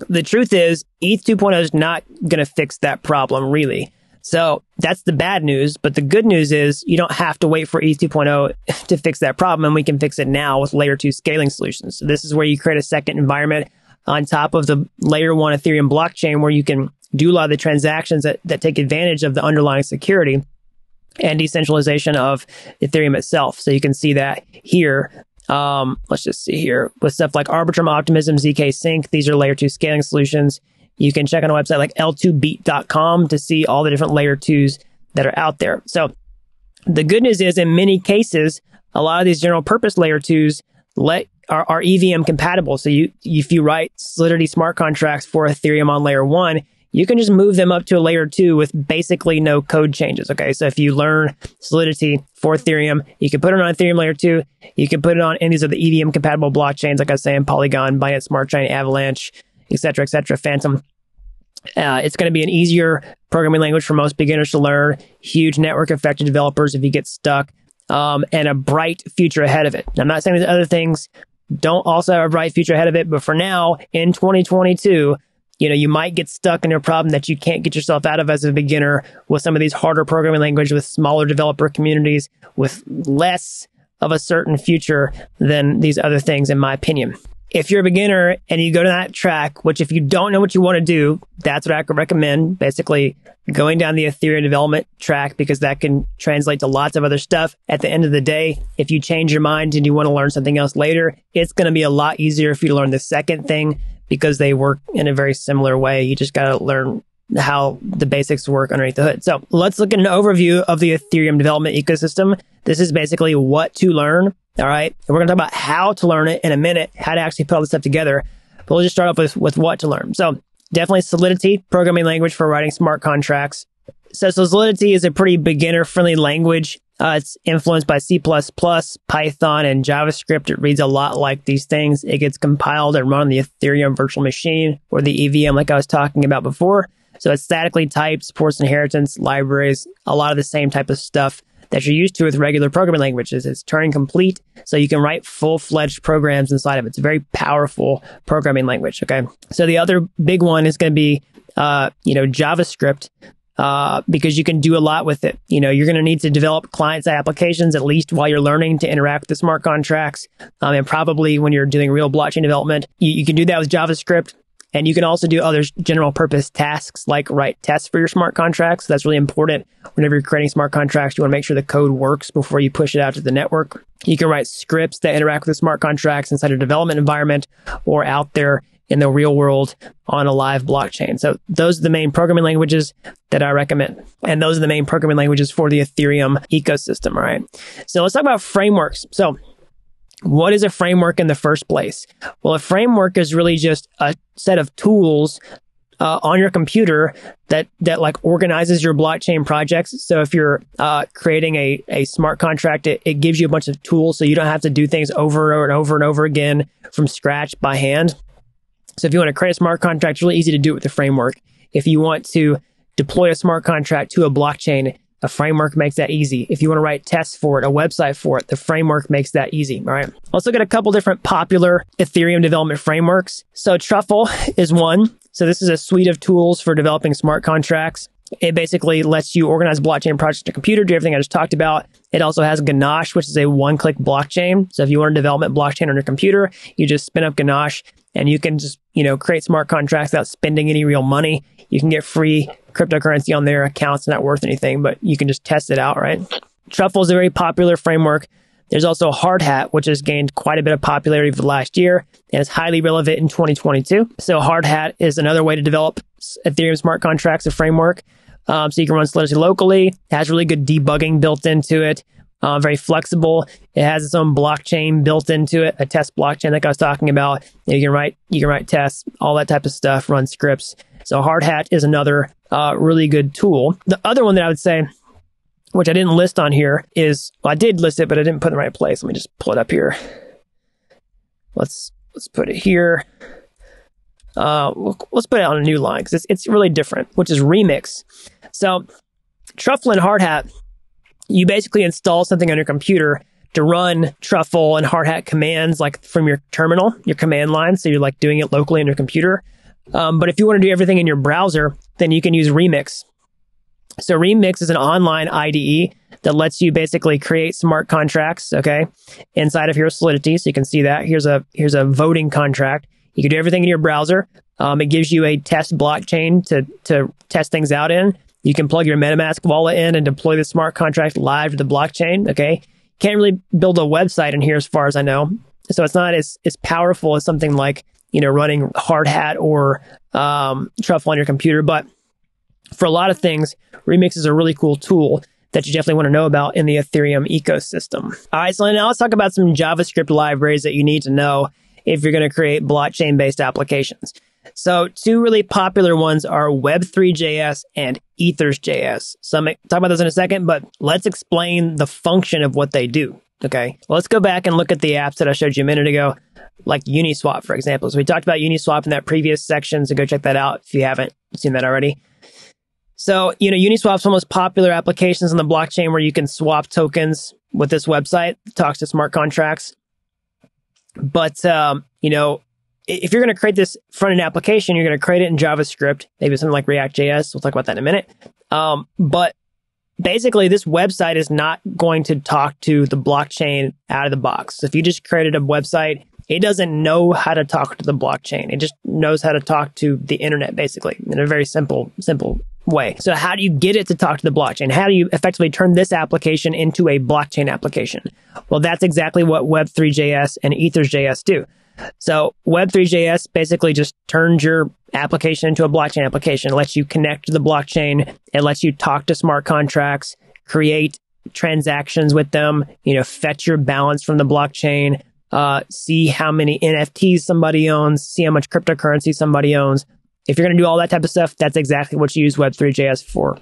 the truth is ETH 2.0 is not going to fix that problem, really. So that's the bad news. But the good news is you don't have to wait for ETH 2.0 to fix that problem. And we can fix it now with layer 2 scaling solutions. So this is where you create a second environment on top of the layer 1 Ethereum blockchain where you can do a lot of the transactions that take advantage of the underlying security and decentralization of Ethereum itself. So you can see that here. Let's just see here with stuff like Arbitrum Optimism, ZK Sync. These are layer 2 scaling solutions. You can check on a website like l2beat.com to see all the different layer 2s that are out there. So the good news is in many cases, a lot of these general purpose layer 2s are EVM compatible. So if you write Solidity smart contracts for Ethereum on layer 1, you can just move them up to a layer 2 with basically no code changes. Okay. So if you learn Solidity for Ethereum, you can put it on Ethereum layer 2. You can put it on any of the EVM compatible blockchains, like I was saying, Polygon, Binance Smart Chain, Avalanche, et cetera, Phantom. It's going to be an easier programming language for most beginners to learn, huge network effect to developers if you get stuck, and a bright future ahead of it. Now, I'm not saying these other things don't also have a bright future ahead of it, but for now, in 2022, you might get stuck in a problem that you can't get yourself out of as a beginner with some of these harder programming languages with smaller developer communities with less of a certain future than these other things, in my opinion. If you're a beginner and you go to that track, which if you don't know what you want to do, that's what I could recommend, basically going down the Ethereum development track, because that can translate to lots of other stuff. At the end of the day, if you change your mind and you want to learn something else later, it's going to be a lot easier for you to learn the second thing, because they work in a very similar way. You just got to learn how the basics work underneath the hood. So let's look at an overview of the Ethereum development ecosystem. This is basically what to learn. All right. And we're going to talk about how to learn it in a minute, how to actually put all this stuff together. But we'll just start off with what to learn. So definitely Solidity, programming language for writing smart contracts. So Solidity is a pretty beginner-friendly language. It's influenced by C++, Python, and JavaScript. It reads a lot like these things. It gets compiled and run on the Ethereum virtual machine or the EVM like I was talking about before. So it's statically typed, supports inheritance, libraries, a lot of the same type of stuff that you're used to with regular programming languages. It's Turing complete, so you can write full-fledged programs inside of it. It's a very powerful programming language, okay? So the other big one is going to be, JavaScript. Because you can do a lot with it. You're going to need to develop client-side applications, at least while you're learning to interact with the smart contracts. And probably when you're doing real blockchain development, you can do that with JavaScript. And you can also do other general purpose tasks like write tests for your smart contracts. So that's really important. Whenever you're creating smart contracts, you want to make sure the code works before you push it out to the network. You can write scripts that interact with the smart contracts inside a development environment or out there in the real world on a live blockchain. So those are the main programming languages that I recommend. And those are the main programming languages for the Ethereum ecosystem, all right? So let's talk about frameworks. So what is a framework in the first place? Well, a framework is really just a set of tools on your computer that like organizes your blockchain projects. So if you're creating a smart contract, it gives you a bunch of tools so you don't have to do things over and over and over again from scratch by hand. So if you want to create a smart contract, it's really easy to do it with a framework. If you want to deploy a smart contract to a blockchain, a framework makes that easy. If you want to write tests for it, a website for it, the framework makes that easy, all right? Let's look at a couple different popular Ethereum development frameworks. So Truffle is one. So this is a suite of tools for developing smart contracts. It basically lets you organize blockchain projects on your computer, do everything I just talked about. It also has Ganache, which is a one-click blockchain. So if you want to develop blockchain on your computer, you just spin up Ganache and you can just, create smart contracts without spending any real money. You can get free cryptocurrency on their accounts, not worth anything, but you can just test it out, right? Truffle is a very popular framework. There's also Hardhat, which has gained quite a bit of popularity for the last year and is highly relevant in 2022. So Hardhat is another way to develop Ethereum smart contracts, a framework. So you can run Solidity locally. It has really good debugging built into it. Very flexible. It has its own blockchain built into it, a test blockchain like I was talking about. You can write tests, all that type of stuff, run scripts. So Hardhat is another really good tool. The other one that I would say, which I didn't list on here, is, well, I did list it, but I didn't put it in the right place. Let me just pull it up here. Let's put it here. Let's put it on a new line because it's really different, which is Remix. So Truffle and Hardhat, you basically install something on your computer to run Truffle and Hardhat commands like from your terminal, your command line. So you're like doing it locally on your computer. But if you want to do everything in your browser, then you can use Remix. So Remix is an online IDE that lets you basically create smart contracts, okay, inside of your Solidity. So you can see that. Here's a voting contract. You can do everything in your browser. It gives you a test blockchain to test things out in. You can plug your MetaMask wallet in and deploy the smart contract live to the blockchain, okay? Can't really build a website in here as far as I know. So it's not as powerful as something like, running Hardhat or Truffle on your computer. But for a lot of things, Remix is a really cool tool that you definitely want to know about in the Ethereum ecosystem. All right, so now let's talk about some JavaScript libraries that you need to know if you're going to create blockchain-based applications. So two really popular ones are Web3.js and Ethers.js. So I'm going to talk about those in a second, but let's explain the function of what they do, okay? Well, let's go back and look at the apps that I showed you a minute ago, like Uniswap, for example. So we talked about Uniswap in that previous section, so go check that out if you haven't seen that already. So, Uniswap's one of the most popular applications on the blockchain where you can swap tokens with this website. It talks to smart contracts. But, if you're going to create this front-end application, you're going to create it in JavaScript, maybe something like React.js. We'll talk about that in a minute. But basically, this website is not going to talk to the blockchain out of the box. So if you just created a website, it doesn't know how to talk to the blockchain. It just knows how to talk to the internet, basically, in a very simple way. So how do you get it to talk to the blockchain? How do you effectively turn this application into a blockchain application? Well, that's exactly what Web3.js and Ethers.js do. So Web3.js basically just turns your application into a blockchain application. It lets you connect to the blockchain. It lets you talk to smart contracts, create transactions with them, fetch your balance from the blockchain, see how many NFTs somebody owns, see how much cryptocurrency somebody owns. If you're going to do all that type of stuff, that's exactly what you use Web3.js for.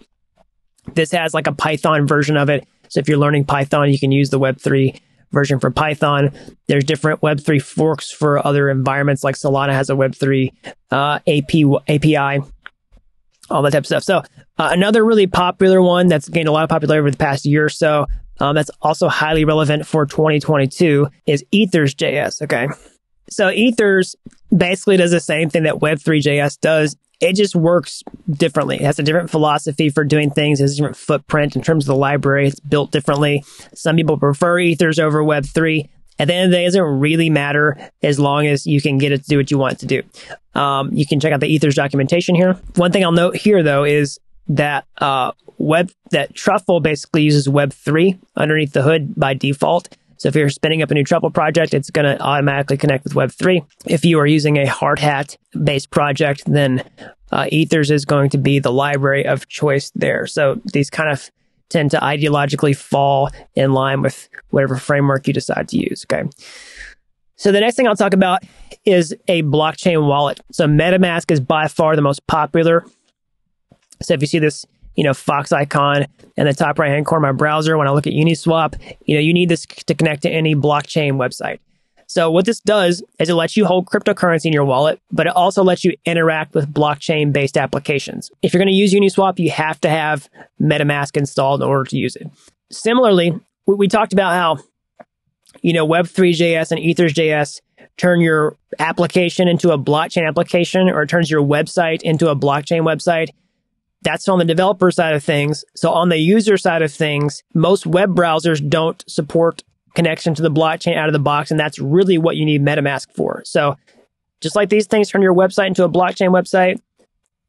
This has like a Python version of it. So if you're learning Python, you can use the Web3 version for Python. There's different Web3 forks for other environments, like Solana has a Web3 API, all that type of stuff. So another really popular one that's gained a lot of popularity over the past year or so, that's also highly relevant for 2022 is Ethers.js. Okay. So Ethers basically does the same thing that Web3.js does. It just works differently. It has a different philosophy for doing things. It has a different footprint in terms of the library. It's built differently. Some people prefer Ethers over Web3. At the end of the day, it doesn't really matter as long as you can get it to do what you want it to do. You can check out the Ethers documentation here. One thing I'll note here, though, is that Truffle basically uses Web3 underneath the hood by default. So if you're spinning up a new Truffle project, it's going to automatically connect with Web3. If you are using a hard hat-based project, then Ethers is going to be the library of choice there. So these kind of tend to ideologically fall in line with whatever framework you decide to use. Okay. So the next thing I'll talk about is a blockchain wallet. So MetaMask is by far the most popular. So if you see this, Fox icon in the top right-hand corner of my browser, when I look at Uniswap, you need this to connect to any blockchain website. So what this does is it lets you hold cryptocurrency in your wallet, but it also lets you interact with blockchain-based applications. If you're going to use Uniswap, you have to have MetaMask installed in order to use it. Similarly, we talked about how, Web3.js and Ethers.js turn your application into a blockchain application, or it turns your website into a blockchain website. That's on the developer side of things. So on the user side of things, most web browsers don't support connection to the blockchain out of the box, and that's really what you need MetaMask for. So just like these things turn your website into a blockchain website,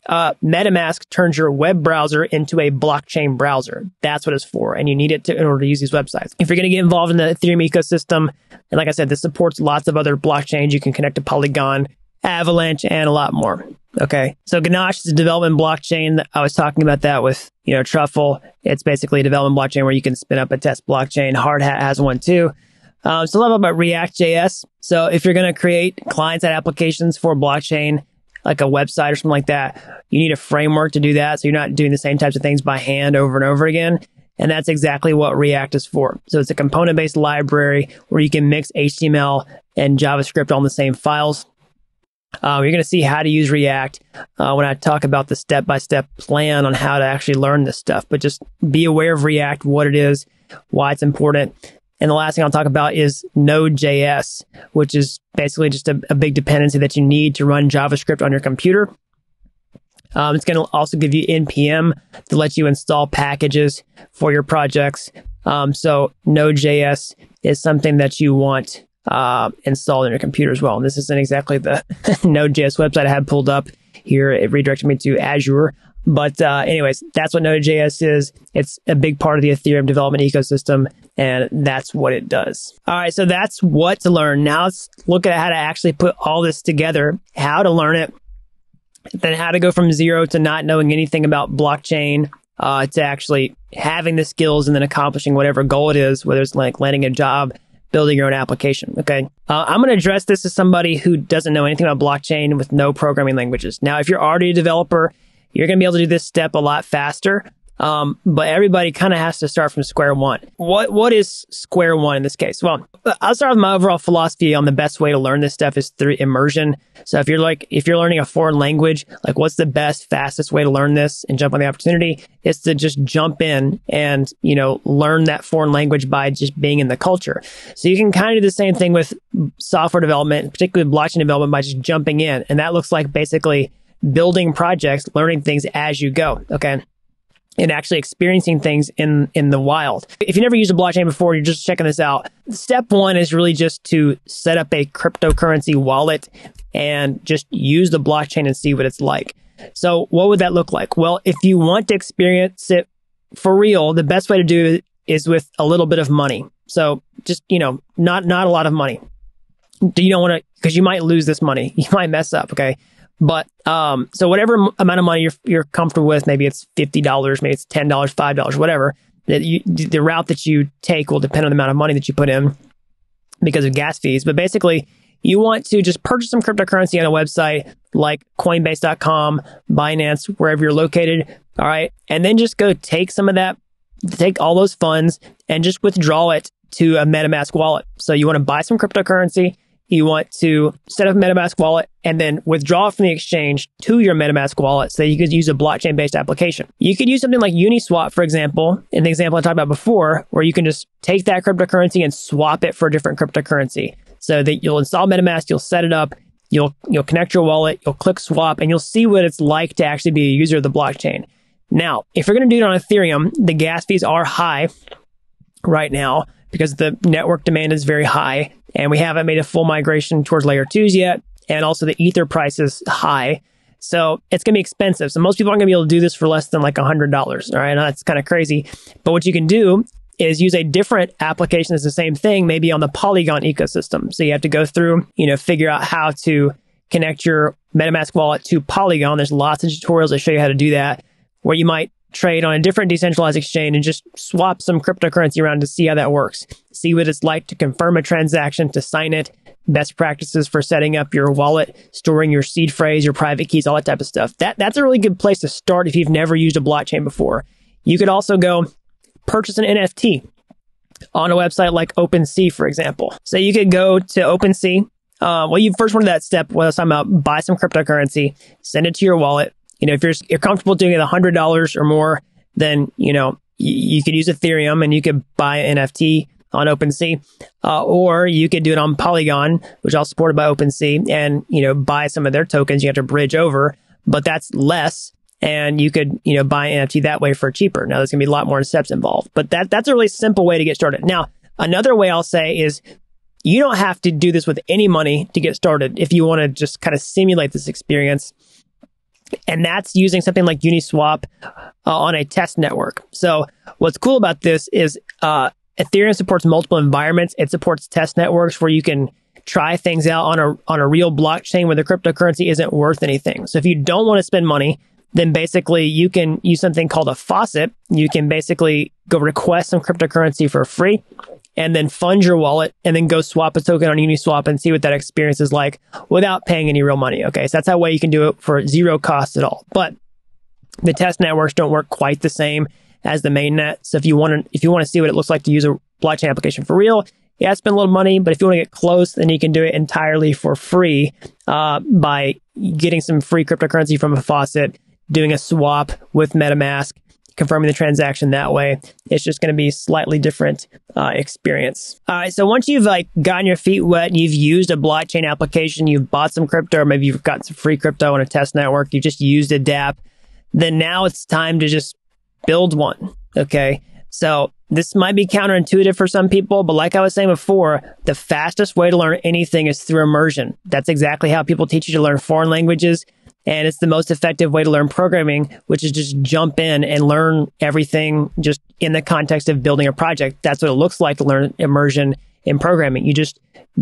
MetaMask turns your web browser into a blockchain browser. That's what it's for, and you need it in order to use these websites. If you're going to get involved in the Ethereum ecosystem, and like I said, this supports lots of other blockchains. You can connect to Polygon, Avalanche, and a lot more. Okay, so Ganache is a development blockchain. I was talking about that with, Truffle. It's basically a development blockchain where you can spin up a test blockchain. Hardhat has one too. So a little about React.js. So if you're going to create client-side applications for blockchain, like a website or something like that, you need a framework to do that. So you're not doing the same types of things by hand over and over again. And that's exactly what React is for. So it's a component-based library where you can mix HTML and JavaScript on the same files. You're going to see how to use React when I talk about the step-by-step plan on how to actually learn this stuff. But just be aware of React, what it is, why it's important. And the last thing I'll talk about is Node.js, which is basically just a big dependency that you need to run JavaScript on your computer. It's going to also give you NPM to let you install packages for your projects. So Node.js is something that you want installed on your computer as well. And this isn't exactly the Node.js website I had pulled up here. It redirected me to Azure. But anyways, that's what Node.js is. It's a big part of the Ethereum development ecosystem, and that's what it does. All right, so that's what to learn. Now let's look at how to actually put all this together, how to learn it, then how to go from zero to not knowing anything about blockchain to actually having the skills and then accomplishing whatever goal it is, whether it's like landing a job, building your own application. Okay. I'm going to address this as somebody who doesn't know anything about blockchain with no programming languages. Now, if you're already a developer, you're going to be able to do this step a lot faster. But everybody kind of has to start from square one. What is square one in this case? Well, I'll start with my overall philosophy on the best way to learn this stuff is through immersion. So if you're learning a foreign language, like what's the best, fastest way to learn this and jump on the opportunity is to just jump in and, learn that foreign language by just being in the culture. So you can kind of do the same thing with software development, particularly blockchain development, by just jumping in. And that looks like basically building projects, learning things as you go. Okay. And actually experiencing things in the wild. If you never used a blockchain before, you're just checking this out. Step one is really just to set up a cryptocurrency wallet and just use the blockchain and see what it's like. So what would that look like? Well, if you want to experience it for real, the best way to do it is with a little bit of money. So just, not a lot of money. You don't want to because you might lose this money. You might mess up, okay? But so whatever amount of money you're comfortable with, maybe it's $50, maybe it's $10, $5, whatever, the route that you take will depend on the amount of money that you put in because of gas fees. But basically, you want to just purchase some cryptocurrency on a website like Coinbase.com, Binance, wherever you're located, all right? And then just go take some of that, take all those funds and just withdraw it to a MetaMask wallet. So you want to buy some cryptocurrency, you want to set up a MetaMask wallet and then withdraw from the exchange to your MetaMask wallet so that you could use a blockchain-based application. You could use something like Uniswap, for example, in the example I talked about before, where you can just take that cryptocurrency and swap it for a different cryptocurrency. So that you'll install MetaMask, you'll set it up, you'll connect your wallet, you'll click swap, and you'll see what it's like to actually be a user of the blockchain. Now, if you're going to do it on Ethereum, the gas fees are high right now because the network demand is very high, and we haven't made a full migration towards layer 2s yet, and also the Ether price is high. So it's going to be expensive. So most people aren't going to be able to do this for less than like $100. All right, now that's kind of crazy. But what you can do is use a different application that's the same thing, maybe on the Polygon ecosystem. So you have to go through, figure out how to connect your MetaMask wallet to Polygon. There's lots of tutorials that show you how to do that, where you might trade on a different decentralized exchange and just swap some cryptocurrency around to see how that works. See what it's like to confirm a transaction, to sign it, best practices for setting up your wallet, storing your seed phrase, your private keys, all that type of stuff. That's a really good place to start if you've never used a blockchain before. You could also go purchase an NFT on a website like OpenSea, for example. So you could go to OpenSea. You first wanted that step, what I was talking about, buy some cryptocurrency, send it to your wallet. If you're comfortable doing it $100 or more, then, you could use Ethereum and you could buy an NFT on OpenSea, or you could do it on Polygon, which is all supported by OpenSea, and, buy some of their tokens. You have to bridge over, but that's less. And you could, buy an NFT that way for cheaper. Now, there's going to be a lot more steps involved, but that's a really simple way to get started. Now, another way I'll say is you don't have to do this with any money to get started if you want to just kind of simulate this experience. And that's using something like Uniswap on a test network. So what's cool about this is Ethereum supports multiple environments. It supports test networks where you can try things out on a real blockchain where the cryptocurrency isn't worth anything. So if you don't want to spend money, then basically you can use something called a faucet. You can basically go request some cryptocurrency for free and then fund your wallet and then go swap a token on Uniswap and see what that experience is like without paying any real money. Okay, so that's how way you can do it for zero cost at all. But the test networks don't work quite the same as the mainnet. So if you want to see what it looks like to use a blockchain application for real, yeah, spend a little money, but if you want to get close, then you can do it entirely for free by getting some free cryptocurrency from a faucet, doing a swap with MetaMask, confirming the transaction that way. It's just going to be a slightly different experience. All right, so once you've gotten your feet wet, you've used a blockchain application, you've bought some crypto, or maybe you've gotten some free crypto on a test network, you just used a Dapp, then now it's time to just build one, okay? So this might be counterintuitive for some people, but like I was saying before, the fastest way to learn anything is through immersion. That's exactly how people teach you to learn foreign languages. And it's the most effective way to learn programming, which is just jump in and learn everything just in the context of building a project. That's what it looks like to learn immersion in programming. You just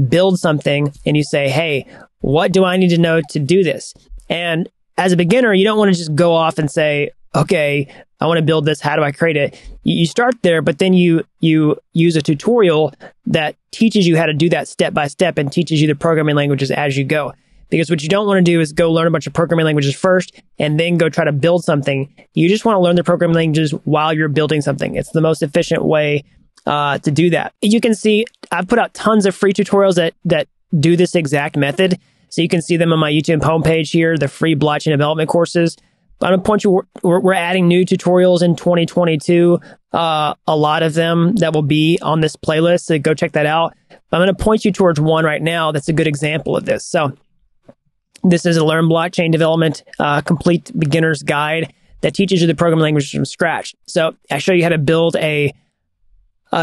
build something and you say, hey, what do I need to know to do this? And as a beginner, you don't want to just go off and say, okay, I want to build this. How do I create it? You start there, but then you use a tutorial that teaches you how to do that step by step and teaches you the programming languages as you go. Because what you don't want to do is go learn a bunch of programming languages first and then go try to build something. You just want to learn the programming languages while you're building something. It's the most efficient way to do that. You can see I've put out tons of free tutorials that do this exact method. So you can see them on my YouTube homepage here, the free blockchain development courses. I'm going to point you, we're adding new tutorials in 2022. A lot of them that will be on this playlist. So go check that out. But I'm going to point you towards one right now that's a good example of this. So this is a Learn Blockchain Development Complete Beginner's Guide that teaches you the programming language from scratch. So I show you how to build a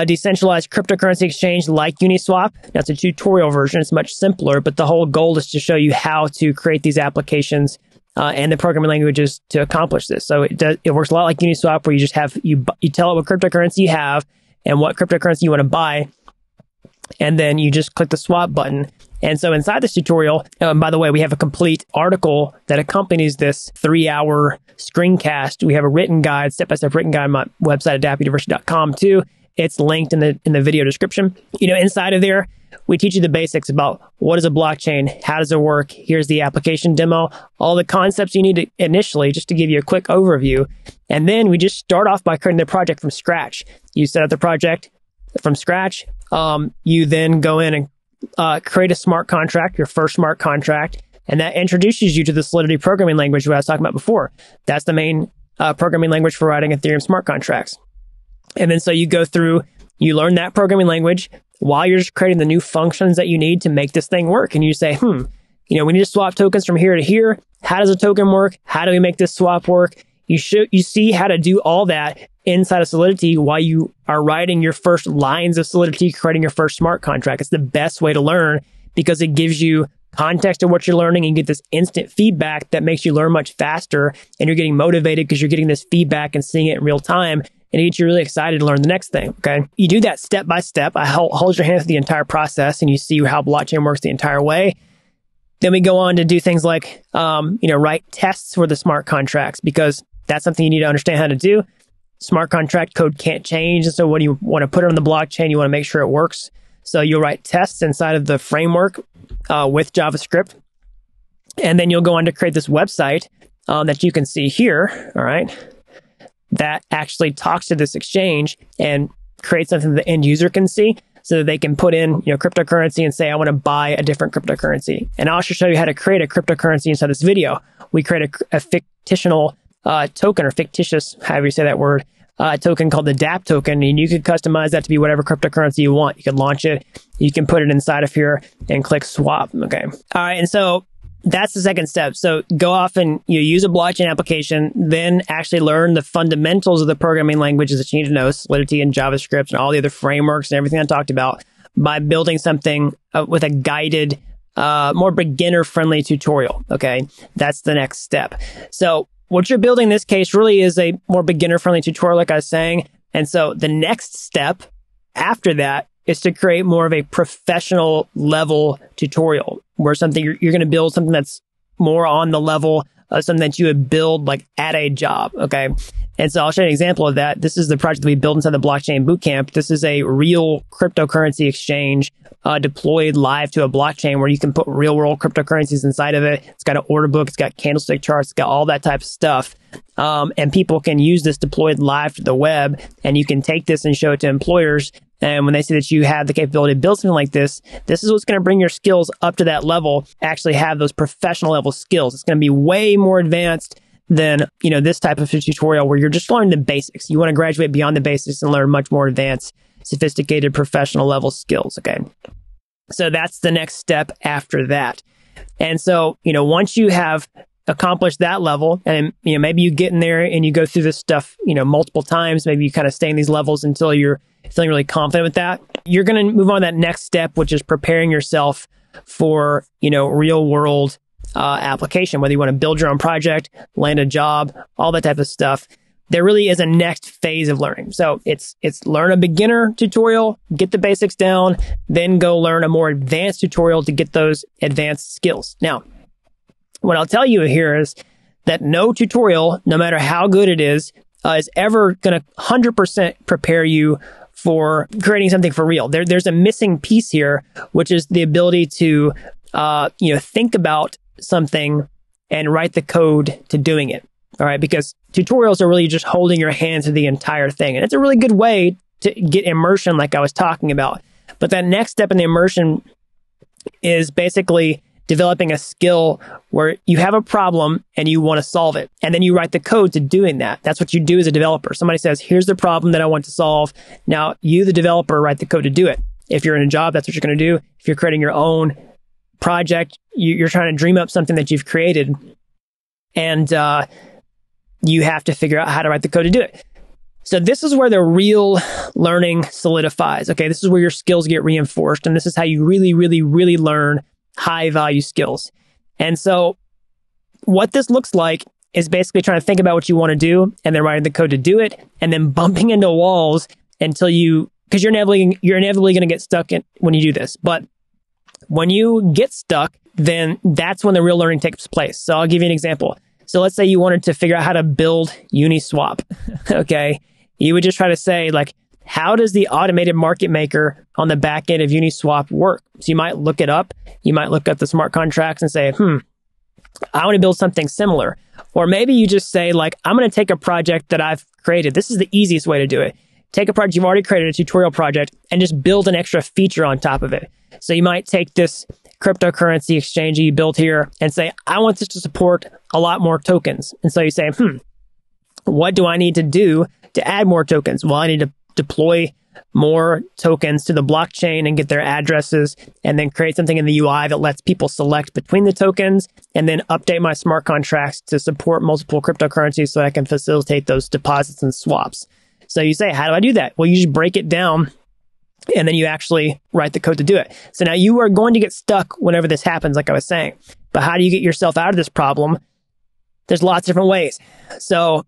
decentralized cryptocurrency exchange like Uniswap. That's a tutorial version. It's much simpler, but the whole goal is to show you how to create these applications and the programming languages to accomplish this. So it works a lot like Uniswap, where you just have you tell it what cryptocurrency you have and what cryptocurrency you want to buy, and then you just click the swap button And so inside this tutorial, by the way, we have a complete article that accompanies this 3-hour screencast. We have a written guide, step-by-step written guide on my website at dappuniversity.com too. It's linked in the video description. Inside of there, we teach you the basics about what is a blockchain, how does it work, here's the application demo, all the concepts you need to initially, just to give you a quick overview. And then we just start off by creating the project from scratch. You set up the project from scratch. You then go in and create a smart contract, your first smart contract, and that introduces you to the Solidity programming language that I was talking about before. That's the main programming language for writing Ethereum smart contracts. And then so you go through, you learn that programming language while you're just creating the new functions that you need to make this thing work. And you say, we need to swap tokens from here to here. How does a token work? How do we make this swap work? You see how to do all that inside of Solidity while you are writing your first lines of Solidity, creating your first smart contract. It's the best way to learn because it gives you context of what you're learning and you get this instant feedback that makes you learn much faster. And you're getting motivated because you're getting this feedback and seeing it in real time. And it gets you really excited to learn the next thing, okay? You do that step by step. I hold your hand through the entire process and you see how blockchain works the entire way. Then we go on to do things like, write tests for the smart contracts because that's something you need to understand how to do. Smart contract code can't change. And so when you want to put it on the blockchain, you want to make sure it works. So you'll write tests inside of the framework with JavaScript. And then you'll go on to create this website that you can see here, all right? That actually talks to this exchange and creates something that the end user can see so that they can put in, cryptocurrency and say, I want to buy a different cryptocurrency. And I'll also show you how to create a cryptocurrency inside this video. We create a fictional token or fictitious, however you say that word, token called the Dapp token. And you can customize that to be whatever cryptocurrency you want. You can launch it. You can put it inside of here and click swap. Okay. All right. And so that's the second step. So go off and you use a blockchain application, then actually learn the fundamentals of the programming languages that you need to know, Solidity and JavaScript and all the other frameworks and everything I talked about by building something with a guided, more beginner-friendly tutorial. Okay, that's the next step. So what you're building in this case really is a more beginner-friendly tutorial, like I was saying. And so the next step after that is to create more of a professional level tutorial where you're going to build something that's more on the level of something that you would build like at a job. Okay. And so I'll show you an example of that. This is the project that we built inside the Blockchain Bootcamp. This is a real cryptocurrency exchange deployed live to a blockchain where you can put real world cryptocurrencies inside of it. It's got an order book. It's got candlestick charts. It's got all that type of stuff. And people can use this deployed live to the web, and you can take this and show it to employers. And when they see that you have the capability to build something like this, this is what's going to bring your skills up to that level, actually have those professional level skills. It's going to be way more advanced than, this type of tutorial where you're just learning the basics. You want to graduate beyond the basics and learn much more advanced, sophisticated professional level skills. Okay. So that's the next step after that. And so, once you have accomplished that level and, maybe you get in there and you go through this stuff, multiple times, maybe you kind of stay in these levels until you're feeling really confident with that. You're going to move on to that next step, which is preparing yourself for, real world application, whether you want to build your own project, land a job, all that type of stuff. There really is a next phase of learning. So it's learn a beginner tutorial, get the basics down, then go learn a more advanced tutorial to get those advanced skills. Now, what I'll tell you here is that no tutorial, no matter how good it is ever going to 100% prepare you for creating something for real. There's a missing piece here, which is the ability to, think about something and write the code to doing it. All right. Because tutorials are really just holding your hand through the entire thing. And it's a really good way to get immersion like I was talking about. But that next step in the immersion is basically developing a skill where you have a problem and you want to solve it. And then you write the code to doing that. That's what you do as a developer. Somebody says, here's the problem that I want to solve. Now you, the developer, write the code to do it. If you're in a job, that's what you're going to do. If you're creating your own project, you're trying to dream up something that you've created. And you have to figure out how to write the code to do it. So this is where the real learning solidifies. Okay, this is where your skills get reinforced. And this is how you really, really, really learn high value skills. And so what this looks like is basically trying to think about what you want to do and then writing the code to do it and then bumping into walls until because you're inevitably going to get stuck in when you do this. But when you get stuck, then that's when the real learning takes place. So I'll give you an example. So let's say you wanted to figure out how to build Uniswap. Okay. You would just try to say, like, how does the automated market maker on the back end of Uniswap work? So you might look it up. You might look up the smart contracts and say, I want to build something similar. Or maybe you just say, like, I'm going to take a project that I've created. This is the easiest way to do it. Take a project you've already created, a tutorial project, and just build an extra feature on top of it. So you might take this cryptocurrency exchange you built here and say, I want this to support a lot more tokens. And so you say, what do I need to do to add more tokens? Well, I need to deploy more tokens to the blockchain and get their addresses, and then create something in the UI that lets people select between the tokens, and then update my smart contracts to support multiple cryptocurrencies so I can facilitate those deposits and swaps. So you say, how do I do that? Well, you just break it down, and then you actually write the code to do it. So now you are going to get stuck whenever this happens, like I was saying. But how do you get yourself out of this problem? There's lots of different ways. So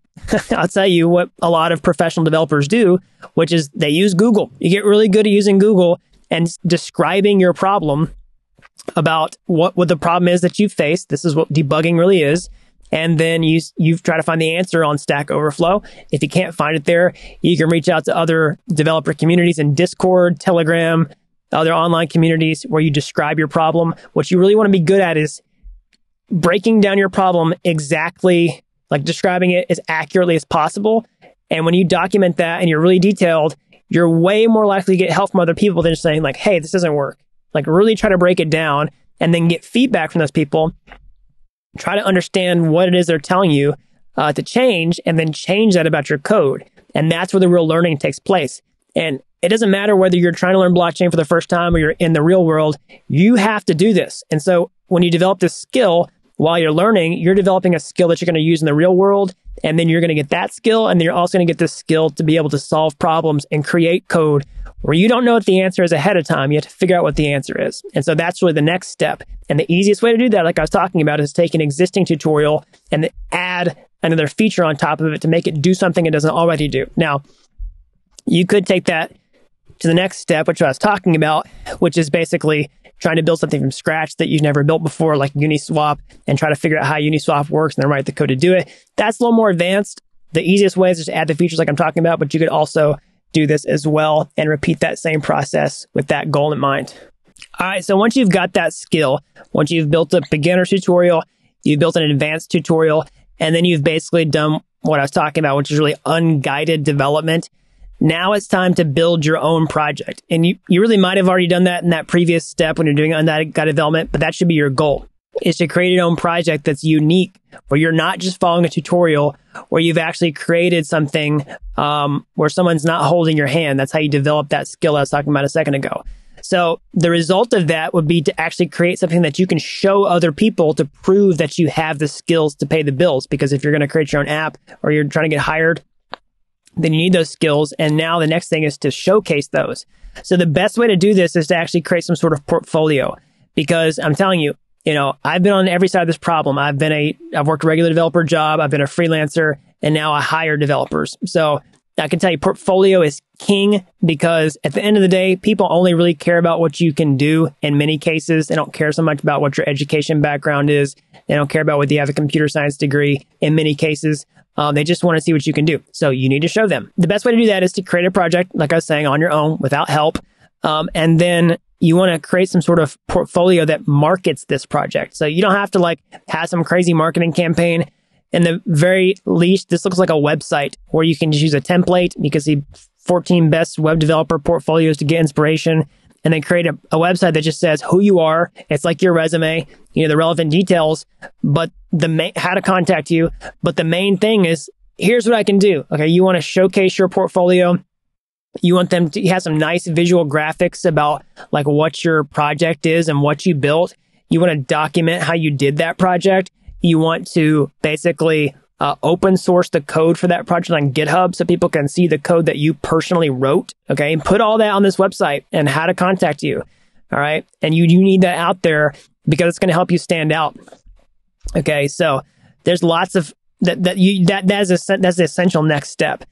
I'll tell you what a lot of professional developers do, which is they use Google. You get really good at using Google and describing your problem about what the problem is that you face. This is what debugging really is. And then you try to find the answer on Stack Overflow. If you can't find it there, you can reach out to other developer communities in Discord, Telegram, other online communities where you describe your problem. What you really want to be good at is breaking down your problem exactly, like describing it as accurately as possible. And when you document that and you're really detailed, you're way more likely to get help from other people than just saying, like, hey, this doesn't work. Like, really try to break it down and then get feedback from those people. Try to understand what it is they're telling you to change, and then change that about your code. And that's where the real learning takes place. And it doesn't matter whether you're trying to learn blockchain for the first time or you're in the real world, you have to do this. And so when you develop this skill while you're learning, you're developing a skill that you're going to use in the real world. And then you're going to get that skill. And then you're also going to get this skill to be able to solve problems and create code where you don't know what the answer is ahead of time. You have to figure out what the answer is. And so that's really the next step. And the easiest way to do that, like I was talking about, is take an existing tutorial and add another feature on top of it to make it do something it doesn't already do. Now, you could take that to the next step, which I was talking about, which is basically trying to build something from scratch that you've never built before, like Uniswap, and try to figure out how Uniswap works and then write the code to do it. That's a little more advanced. The easiest way is just add the features like I'm talking about, but you could also do this as well and repeat that same process with that goal in mind. All right, so once you've got that skill, once you've built a beginner tutorial, you've built an advanced tutorial, and then you've basically done what I was talking about, which is really unguided development. Now it's time to build your own project. And you really might have already done that in that previous step when you're doing unguided development, but that should be your goal, is to create your own project that's unique, where you're not just following a tutorial, where you've actually created something where someone's not holding your hand. That's how you develop that skill I was talking about a second ago. So the result of that would be to actually create something that you can show other people to prove that you have the skills to pay the bills. Because if you're going to create your own app or you're trying to get hired, then you need those skills. And now the next thing is to showcase those. So the best way to do this is to actually create some sort of portfolio, because I'm telling you, I've been on every side of this problem. I've worked a regular developer job. I've been a freelancer, and now I hire developers. So I can tell you portfolio is king, because at the end of the day, people only really care about what you can do in many cases. They don't care so much about what your education background is. They don't care about whether you have a computer science degree in many cases. They just want to see what you can do. So you need to show them. The best way to do that is to create a project, like I was saying, on your own without help. And then you want to create some sort of portfolio that markets this project. So you don't have to have some crazy marketing campaign. In the very least, this looks like a website where you can just use a template. You can see 14 best web developer portfolios to get inspiration, and then create a website that just says who you are. It's like your resume, the relevant details, but how to contact you. But the main thing is, here's what I can do. Okay, you want to showcase your portfolio. You want them to have some nice visual graphics about what your project is and what you built. You want to document how you did that project. You want to basically open source the code for that project on GitHub so people can see the code that you personally wrote. Okay, and put all that on this website and how to contact you. All right, and you need that out there because it's going to help you stand out. Okay, so there's lots of that's the essential next step.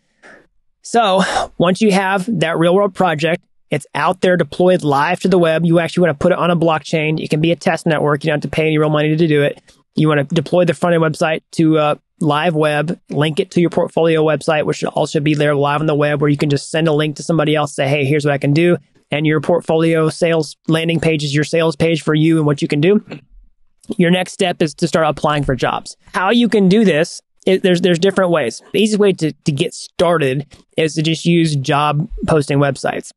So once you have that real world project It's out there deployed live to the web. You actually want to put it on a blockchain. It can be a test network. You don't have to pay any real money to do it. You want to deploy the front end website to live web, link it to your portfolio website, which should also be there live on the web, where you can just send a link to somebody else, say, hey, here's what I can do. And your portfolio sales landing page is your sales page for you and what you can do. Your next step is to start applying for jobs. How you can do this, there's different ways. The easiest way to get started is to just use job posting websites.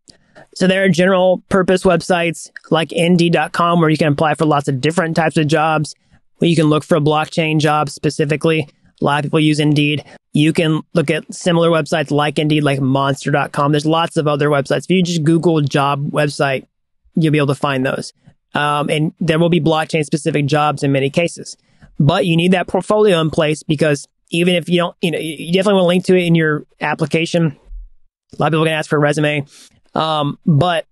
So there are general purpose websites like Indeed.com, where you can apply for lots of different types of jobs. Where you can look for a blockchain job specifically. A lot of people use Indeed. You can look at similar websites like Indeed, like Monster.com. There's lots of other websites. If you just Google job website, you'll be able to find those. And there will be blockchain specific jobs in many cases. But you need that portfolio in place, because even if you don't, you definitely want to link to it in your application. A lot of people are going to ask for a resume. But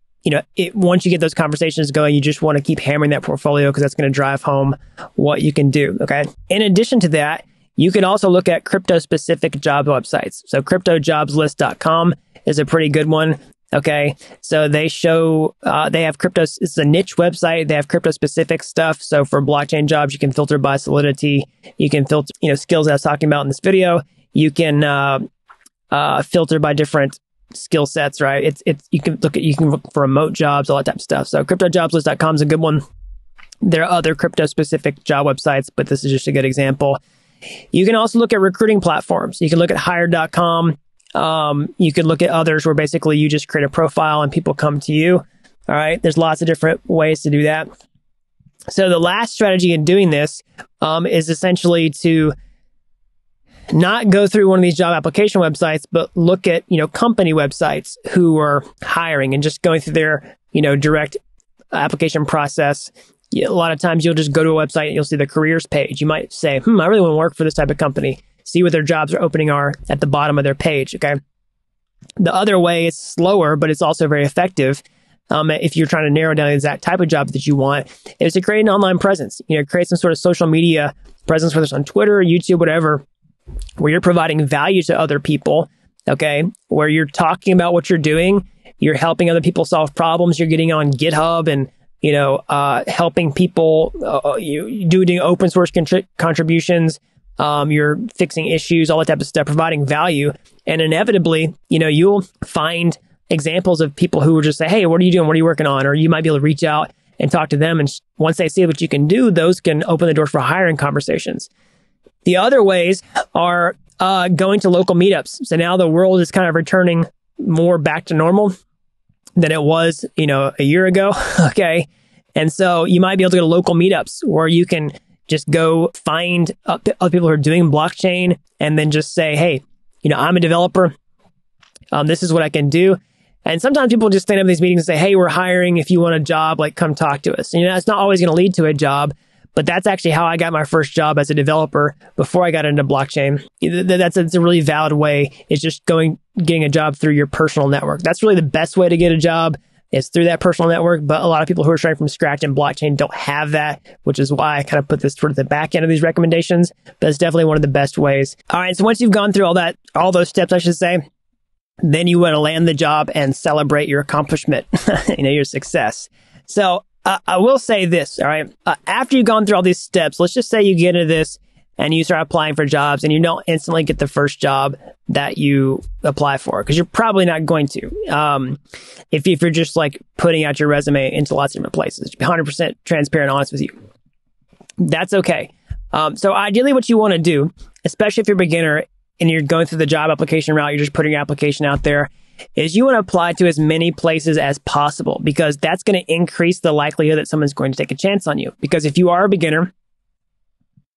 once you get those conversations going, you just want to keep hammering that portfolio, because that's going to drive home what you can do. Okay. In addition to that, you can also look at crypto specific job websites. So cryptojobslist.com is a pretty good one. Okay. So they show, they have crypto. It's a niche website. They have crypto specific stuff. So for blockchain jobs, you can filter by Solidity. You can filter, skills that I was talking about in this video. You can, filter by different skill sets, right? You can look for remote jobs, all that type of stuff. So cryptojobslist.com is a good one. There are other crypto specific job websites, but this is just a good example. You can also look at recruiting platforms. You can look at Hired.com. You can look at others where basically you just create a profile and people come to you. All right. There's lots of different ways to do that. So the last strategy in doing this is essentially to not go through one of these job application websites, but look at, company websites who are hiring and just going through their, direct application process. A lot of times you'll just go to a website and you'll see the careers page. You might say, I really want to work for this type of company. See what their jobs are opening are at the bottom of their page. Okay. The other way is slower, but it's also very effective. If you're trying to narrow down the exact type of job that you want, is to create an online presence. Create some sort of social media presence, whether it's on Twitter, YouTube, whatever, where you're providing value to other people. Okay. Where you're talking about what you're doing. You're helping other people solve problems. You're getting on GitHub and helping people, you doing open source contributions, you're fixing issues, all that type of stuff, providing value. And inevitably, you'll find examples of people who will just say, hey, what are you doing? What are you working on? Or you might be able to reach out and talk to them. And once they see what you can do, those can open the door for hiring conversations. The other ways are going to local meetups. So now the world is kind of returning more back to normal than it was, a year ago. Okay. And so you might be able to go to local meetups where you can just go find other people who are doing blockchain and then just say, hey, I'm a developer. This is what I can do. And sometimes people just stand up in these meetings and say, hey, we're hiring. If you want a job, come talk to us. And, it's not always going to lead to a job, but that's actually how I got my first job as a developer before I got into blockchain. That's a really valid way. It's just getting a job through your personal network. That's really the best way to get a job, is through that personal network. But a lot of people who are starting from scratch in blockchain don't have that, which is why I kind of put this toward the back end of these recommendations. But it's definitely one of the best ways. All right. So once you've gone through all those steps, I should say, then you want to land the job and celebrate your accomplishment, your success. So I will say this, all right? After you've gone through all these steps, let's just say you get into this and you start applying for jobs and you don't instantly get the first job that you apply for, because you're probably not going to. If you're just putting out your resume into lots of different places, to be 100% transparent and honest with you, that's okay. So ideally what you want to do, especially if you're a beginner and you're going through the job application route, you're just putting your application out there, is you want to apply to as many places as possible, because that's going to increase the likelihood that someone's going to take a chance on you. Because if you are a beginner,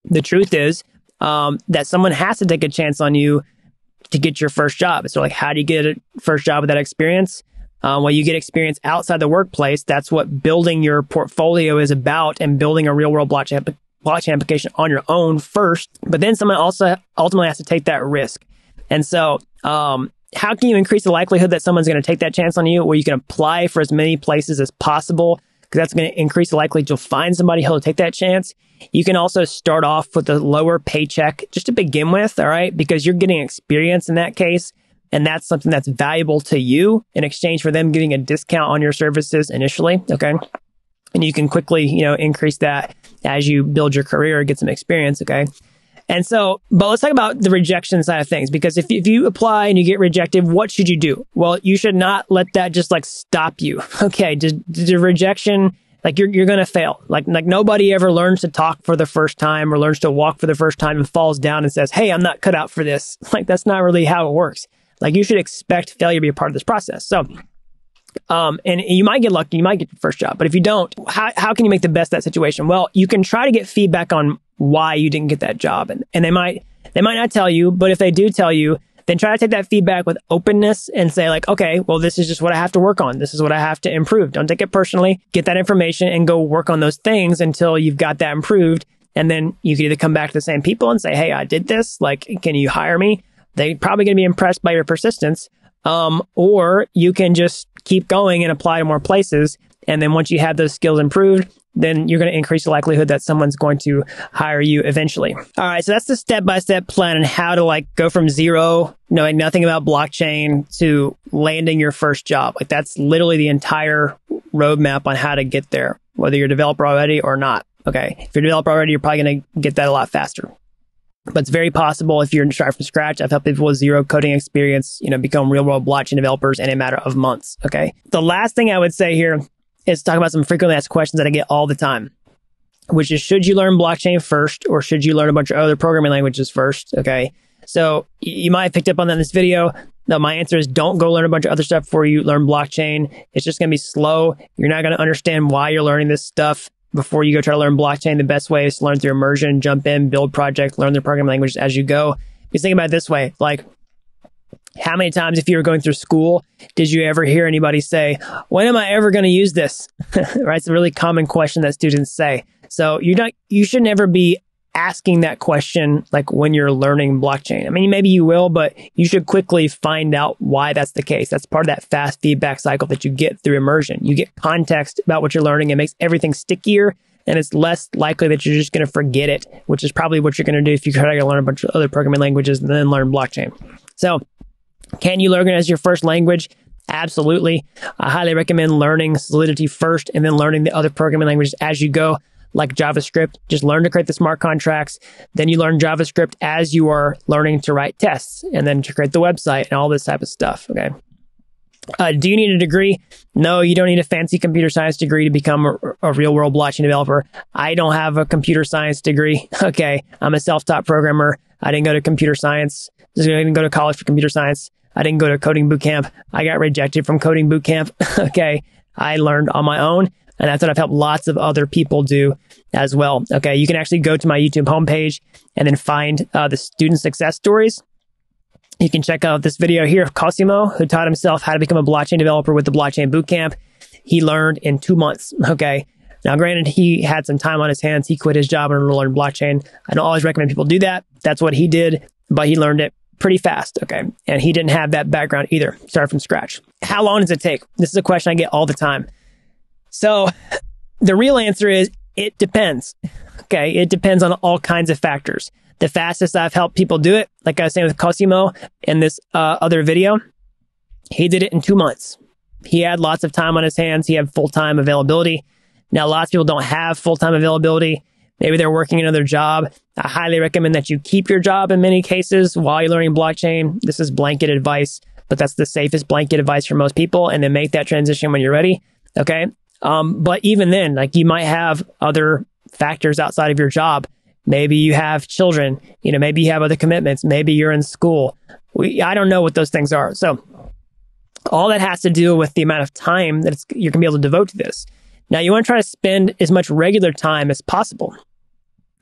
the truth is that someone has to take a chance on you to get your first job. So how do you get a first job with that experience? Well, you get experience outside the workplace. That's what building your portfolio is about, and building a real world blockchain application on your own first. But then someone also ultimately has to take that risk. And so, how can you increase the likelihood that someone's going to take that chance on you? Well, you can apply for as many places as possible, because that's going to increase the likelihood you'll find somebody who'll take that chance. You can also start off with a lower paycheck just to begin with, all right? Because you're getting experience in that case. and that's something that's valuable to you in exchange for them getting a discount on your services initially, okay? And you can quickly, increase that as you build your career, get some experience, okay? And so, but let's talk about the rejection side of things, because if you apply and you get rejected, what should you do? Well, you should not let that just like stop you, okay? The rejection, like you're going to fail. Like nobody ever learns to talk for the first time or learns to walk for the first time and falls down and says, hey, I'm not cut out for this. Like that's not really how it works. Like you should expect failure to be a part of this process. So, and you might get lucky, you might get your first job, but if you don't, how can you make the best of that situation? Well, you can try to get feedback on why you didn't get that job. And they might not tell you, but if they do tell you, then try to take that feedback with openness and say like, okay, well, this is just what I have to work on. This is what I have to improve. Don't take it personally. Get that information and go work on those things until you've got that improved. And then you can either come back to the same people and say, hey, I did this. Like, can you hire me? They're probably going to be impressed by your persistence. Or you can just keep going and apply to more places. And then once you have those skills improved, then you're going to increase the likelihood that someone's going to hire you eventually. All right. So that's the step-by-step plan on how to like go from zero, knowing nothing about blockchain to landing your first job. Like that's literally the entire roadmap on how to get there, whether you're a developer already or not. Okay. If you're a developer already, you're probably going to get that a lot faster. But it's very possible if you're starting from scratch. I've helped people with zero coding experience, become real world blockchain developers in a matter of months. Okay. The last thing I would say here is talk about some frequently asked questions that I get all the time, which is, should you learn blockchain first or should you learn a bunch of other programming languages first? Okay. So you might have picked up on that in this video. No, my answer is don't go learn a bunch of other stuff before you learn blockchain. It's just going to be slow. You're not going to understand why you're learning this stuff before you go try to learn blockchain. The best way is to learn through immersion, jump in, build projects, learn the programming language as you go. Because think about it this way, like how many times if you were going through school, did you ever hear anybody say, when am I ever going to use this? Right? It's a really common question that students say. So you should never be asking that question like when you're learning blockchain. I mean, maybe you will, but you should quickly find out why that's the case. That's part of that fast feedback cycle that you get through immersion. You get context about what you're learning. It makes everything stickier, and it's less likely that you're just going to forget it, which is probably what you're going to do if you try to learn a bunch of other programming languages and then learn blockchain. So can you learn it as your first language? Absolutely. I highly recommend learning Solidity first and then learning the other programming languages as you go, like JavaScript. Just learn to create the smart contracts. Then you learn JavaScript as you are learning to write tests and then to create the website and all this type of stuff. Okay. Do you need a degree? No, you don't need a fancy computer science degree to become a real world blockchain developer. I don't have a computer science degree. Okay. I'm a self-taught programmer. I didn't go to computer science. I didn't go to college for computer science. I didn't go to coding boot camp. I got rejected from coding boot camp. Okay. I learned on my own. And that's what I've helped lots of other people do as well. Okay. You can actually go to my YouTube homepage and then find the student success stories. You can check out this video here of Cosimo, who taught himself how to become a blockchain developer with the blockchain bootcamp. He learned in 2 months. Okay. Now, granted, he had some time on his hands. He quit his job and learned blockchain. I don't always recommend people do that. That's what he did, but he learned it pretty fast. Okay. And he didn't have that background either. Started from scratch. How long does it take? This is a question I get all the time. So the real answer is it depends. Okay. It depends on all kinds of factors. The fastest I've helped people do it, like I was saying with Cosimo in this other video, he did it in 2 months. He had lots of time on his hands. He had full-time availability. Now, lots of people don't have full-time availability. Maybe they're working another job. I highly recommend that you keep your job in many cases while you're learning blockchain. This is blanket advice, but that's the safest blanket advice for most people. And then make that transition when you're ready. Okay. But even then, like you might have other factors outside of your job. Maybe you have children, maybe you have other commitments. Maybe you're in school. I don't know what those things are. So all that has to do with the amount of time that you're going to be able to devote to this. Now, you want to try to spend as much regular time as possible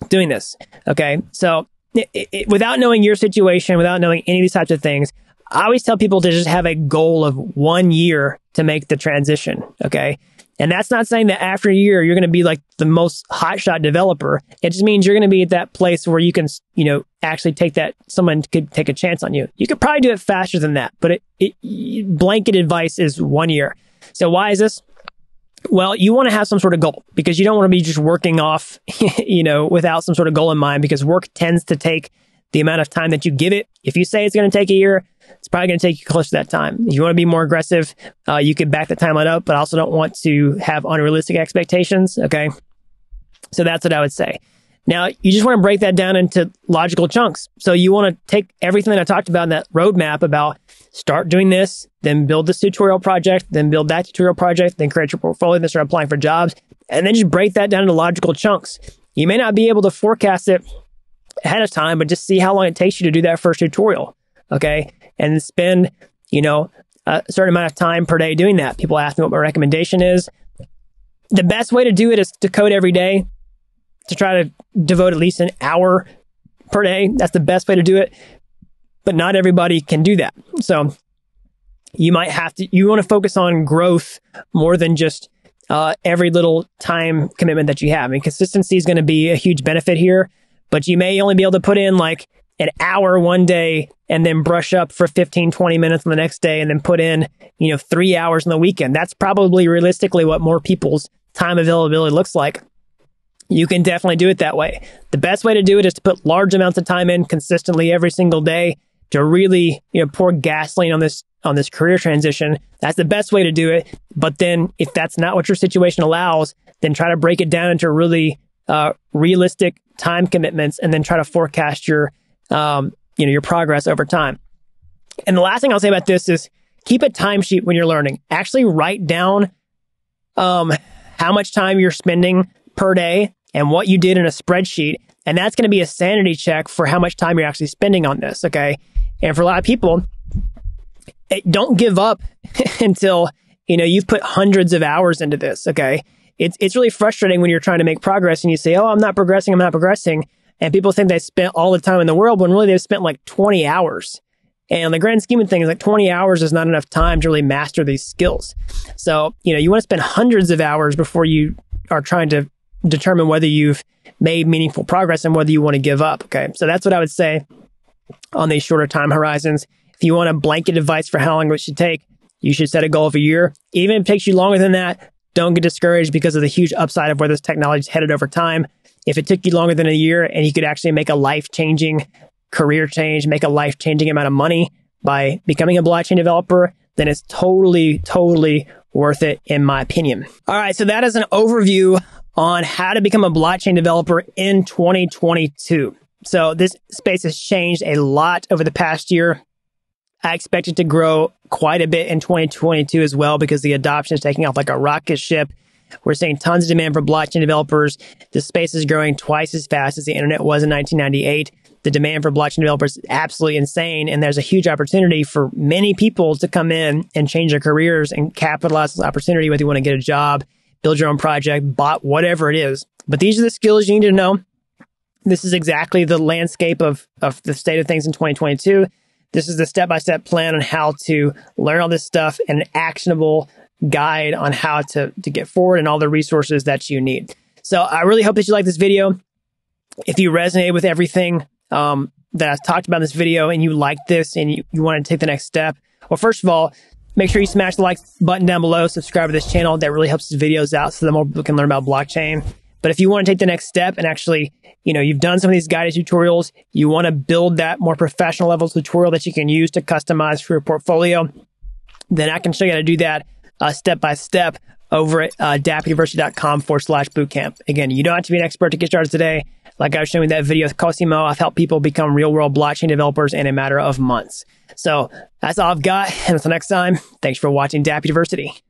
doing this. Okay. So without knowing your situation, without knowing any of these types of things, I always tell people to just have a goal of 1 year to make the transition. Okay. And that's not saying that after a year, you're going to be like the most hotshot developer. It just means you're going to be at that place where you can, actually someone could take a chance on you. You could probably do it faster than that, but blanket advice is 1 year. So why is this? Well, you want to have some sort of goal because you don't want to be just working off, without some sort of goal in mind, because work tends to take the amount of time that you give it. If you say it's going to take a year, it's probably going to take you close to that time. If you want to be more aggressive, you could back the timeline up, but I also don't want to have unrealistic expectations. Okay. So that's what I would say. Now, you just want to break that down into logical chunks. So you want to take everything that I talked about in that roadmap about start doing this, then build this tutorial project, then build that tutorial project, then create your portfolio, then start applying for jobs, and then just break that down into logical chunks. You may not be able to forecast it ahead of time, but just see how long it takes you to do that first tutorial. Okay. And spend, a certain amount of time per day doing that. People ask me what my recommendation is. The best way to do it is to code every day, to try to devote at least an hour per day. That's the best way to do it. But not everybody can do that. So you want to focus on growth more than just every little time commitment that you have. I mean, consistency is going to be a huge benefit here, but you may only be able to put in like an hour one day and then brush up for 15, 20 minutes on the next day and then put in, 3 hours on the weekend. That's probably realistically what more people's time availability looks like. You can definitely do it that way. The best way to do it is to put large amounts of time in consistently every single day to really, pour gasoline on this career transition. That's the best way to do it. But then if that's not what your situation allows, then try to break it down into really realistic time commitments and then try to forecast your progress over time. And the last thing I'll say about this is keep a timesheet when you're learning. Actually write down how much time you're spending per day and what you did in a spreadsheet. And that's going to be a sanity check for how much time you're actually spending on this. Okay. And for a lot of people, don't give up until, you've put hundreds of hours into this. Okay. It's really frustrating when you're trying to make progress and you say, oh, I'm not progressing. And people think they spent all the time in the world when really they've spent like 20 hours. And the grand scheme of things, like 20 hours is not enough time to really master these skills. So, you want to spend hundreds of hours before you are trying to determine whether you've made meaningful progress and whether you want to give up. Okay. So that's what I would say on these shorter time horizons. If you want a blanket advice for how long it should take, you should set a goal of a year. Even if it takes you longer than that, don't get discouraged because of the huge upside of where this technology is headed over time. If it took you longer than a year and you could actually make a life-changing career change, make a life-changing amount of money by becoming a blockchain developer, then it's totally, totally worth it, in my opinion. All right, so that is an overview on how to become a blockchain developer in 2022. So this space has changed a lot over the past year. I expect it to grow quite a bit in 2022 as well because the adoption is taking off like a rocket ship. We're seeing tons of demand for blockchain developers. The space is growing twice as fast as the internet was in 1998. The demand for blockchain developers is absolutely insane. And there's a huge opportunity for many people to come in and change their careers and capitalize this opportunity, whether you want to get a job, build your own project, bot, whatever it is. But these are the skills you need to know. This is exactly the landscape of the state of things in 2022. This is the step-by-step plan on how to learn all this stuff and an actionable guide on how to get forward and all the resources that you need. So I really hope that you like this video. If you resonate with everything that I've talked about in this video and you like this and you want to take the next step, well, first of all, make sure you smash the like button down below, subscribe to this channel. That really helps these videos out so that more people can learn about blockchain. But if you want to take the next step and actually, you've done some of these guided tutorials, you want to build that more professional level tutorial that you can use to customize for your portfolio, then I can show you how to do that step by step over at dappuniversity.com/bootcamp. Again, you don't have to be an expert to get started today. Like I was showing in that video with Cosimo, I've helped people become real world blockchain developers in a matter of months. So that's all I've got. And until next time, thanks for watching Dapp University.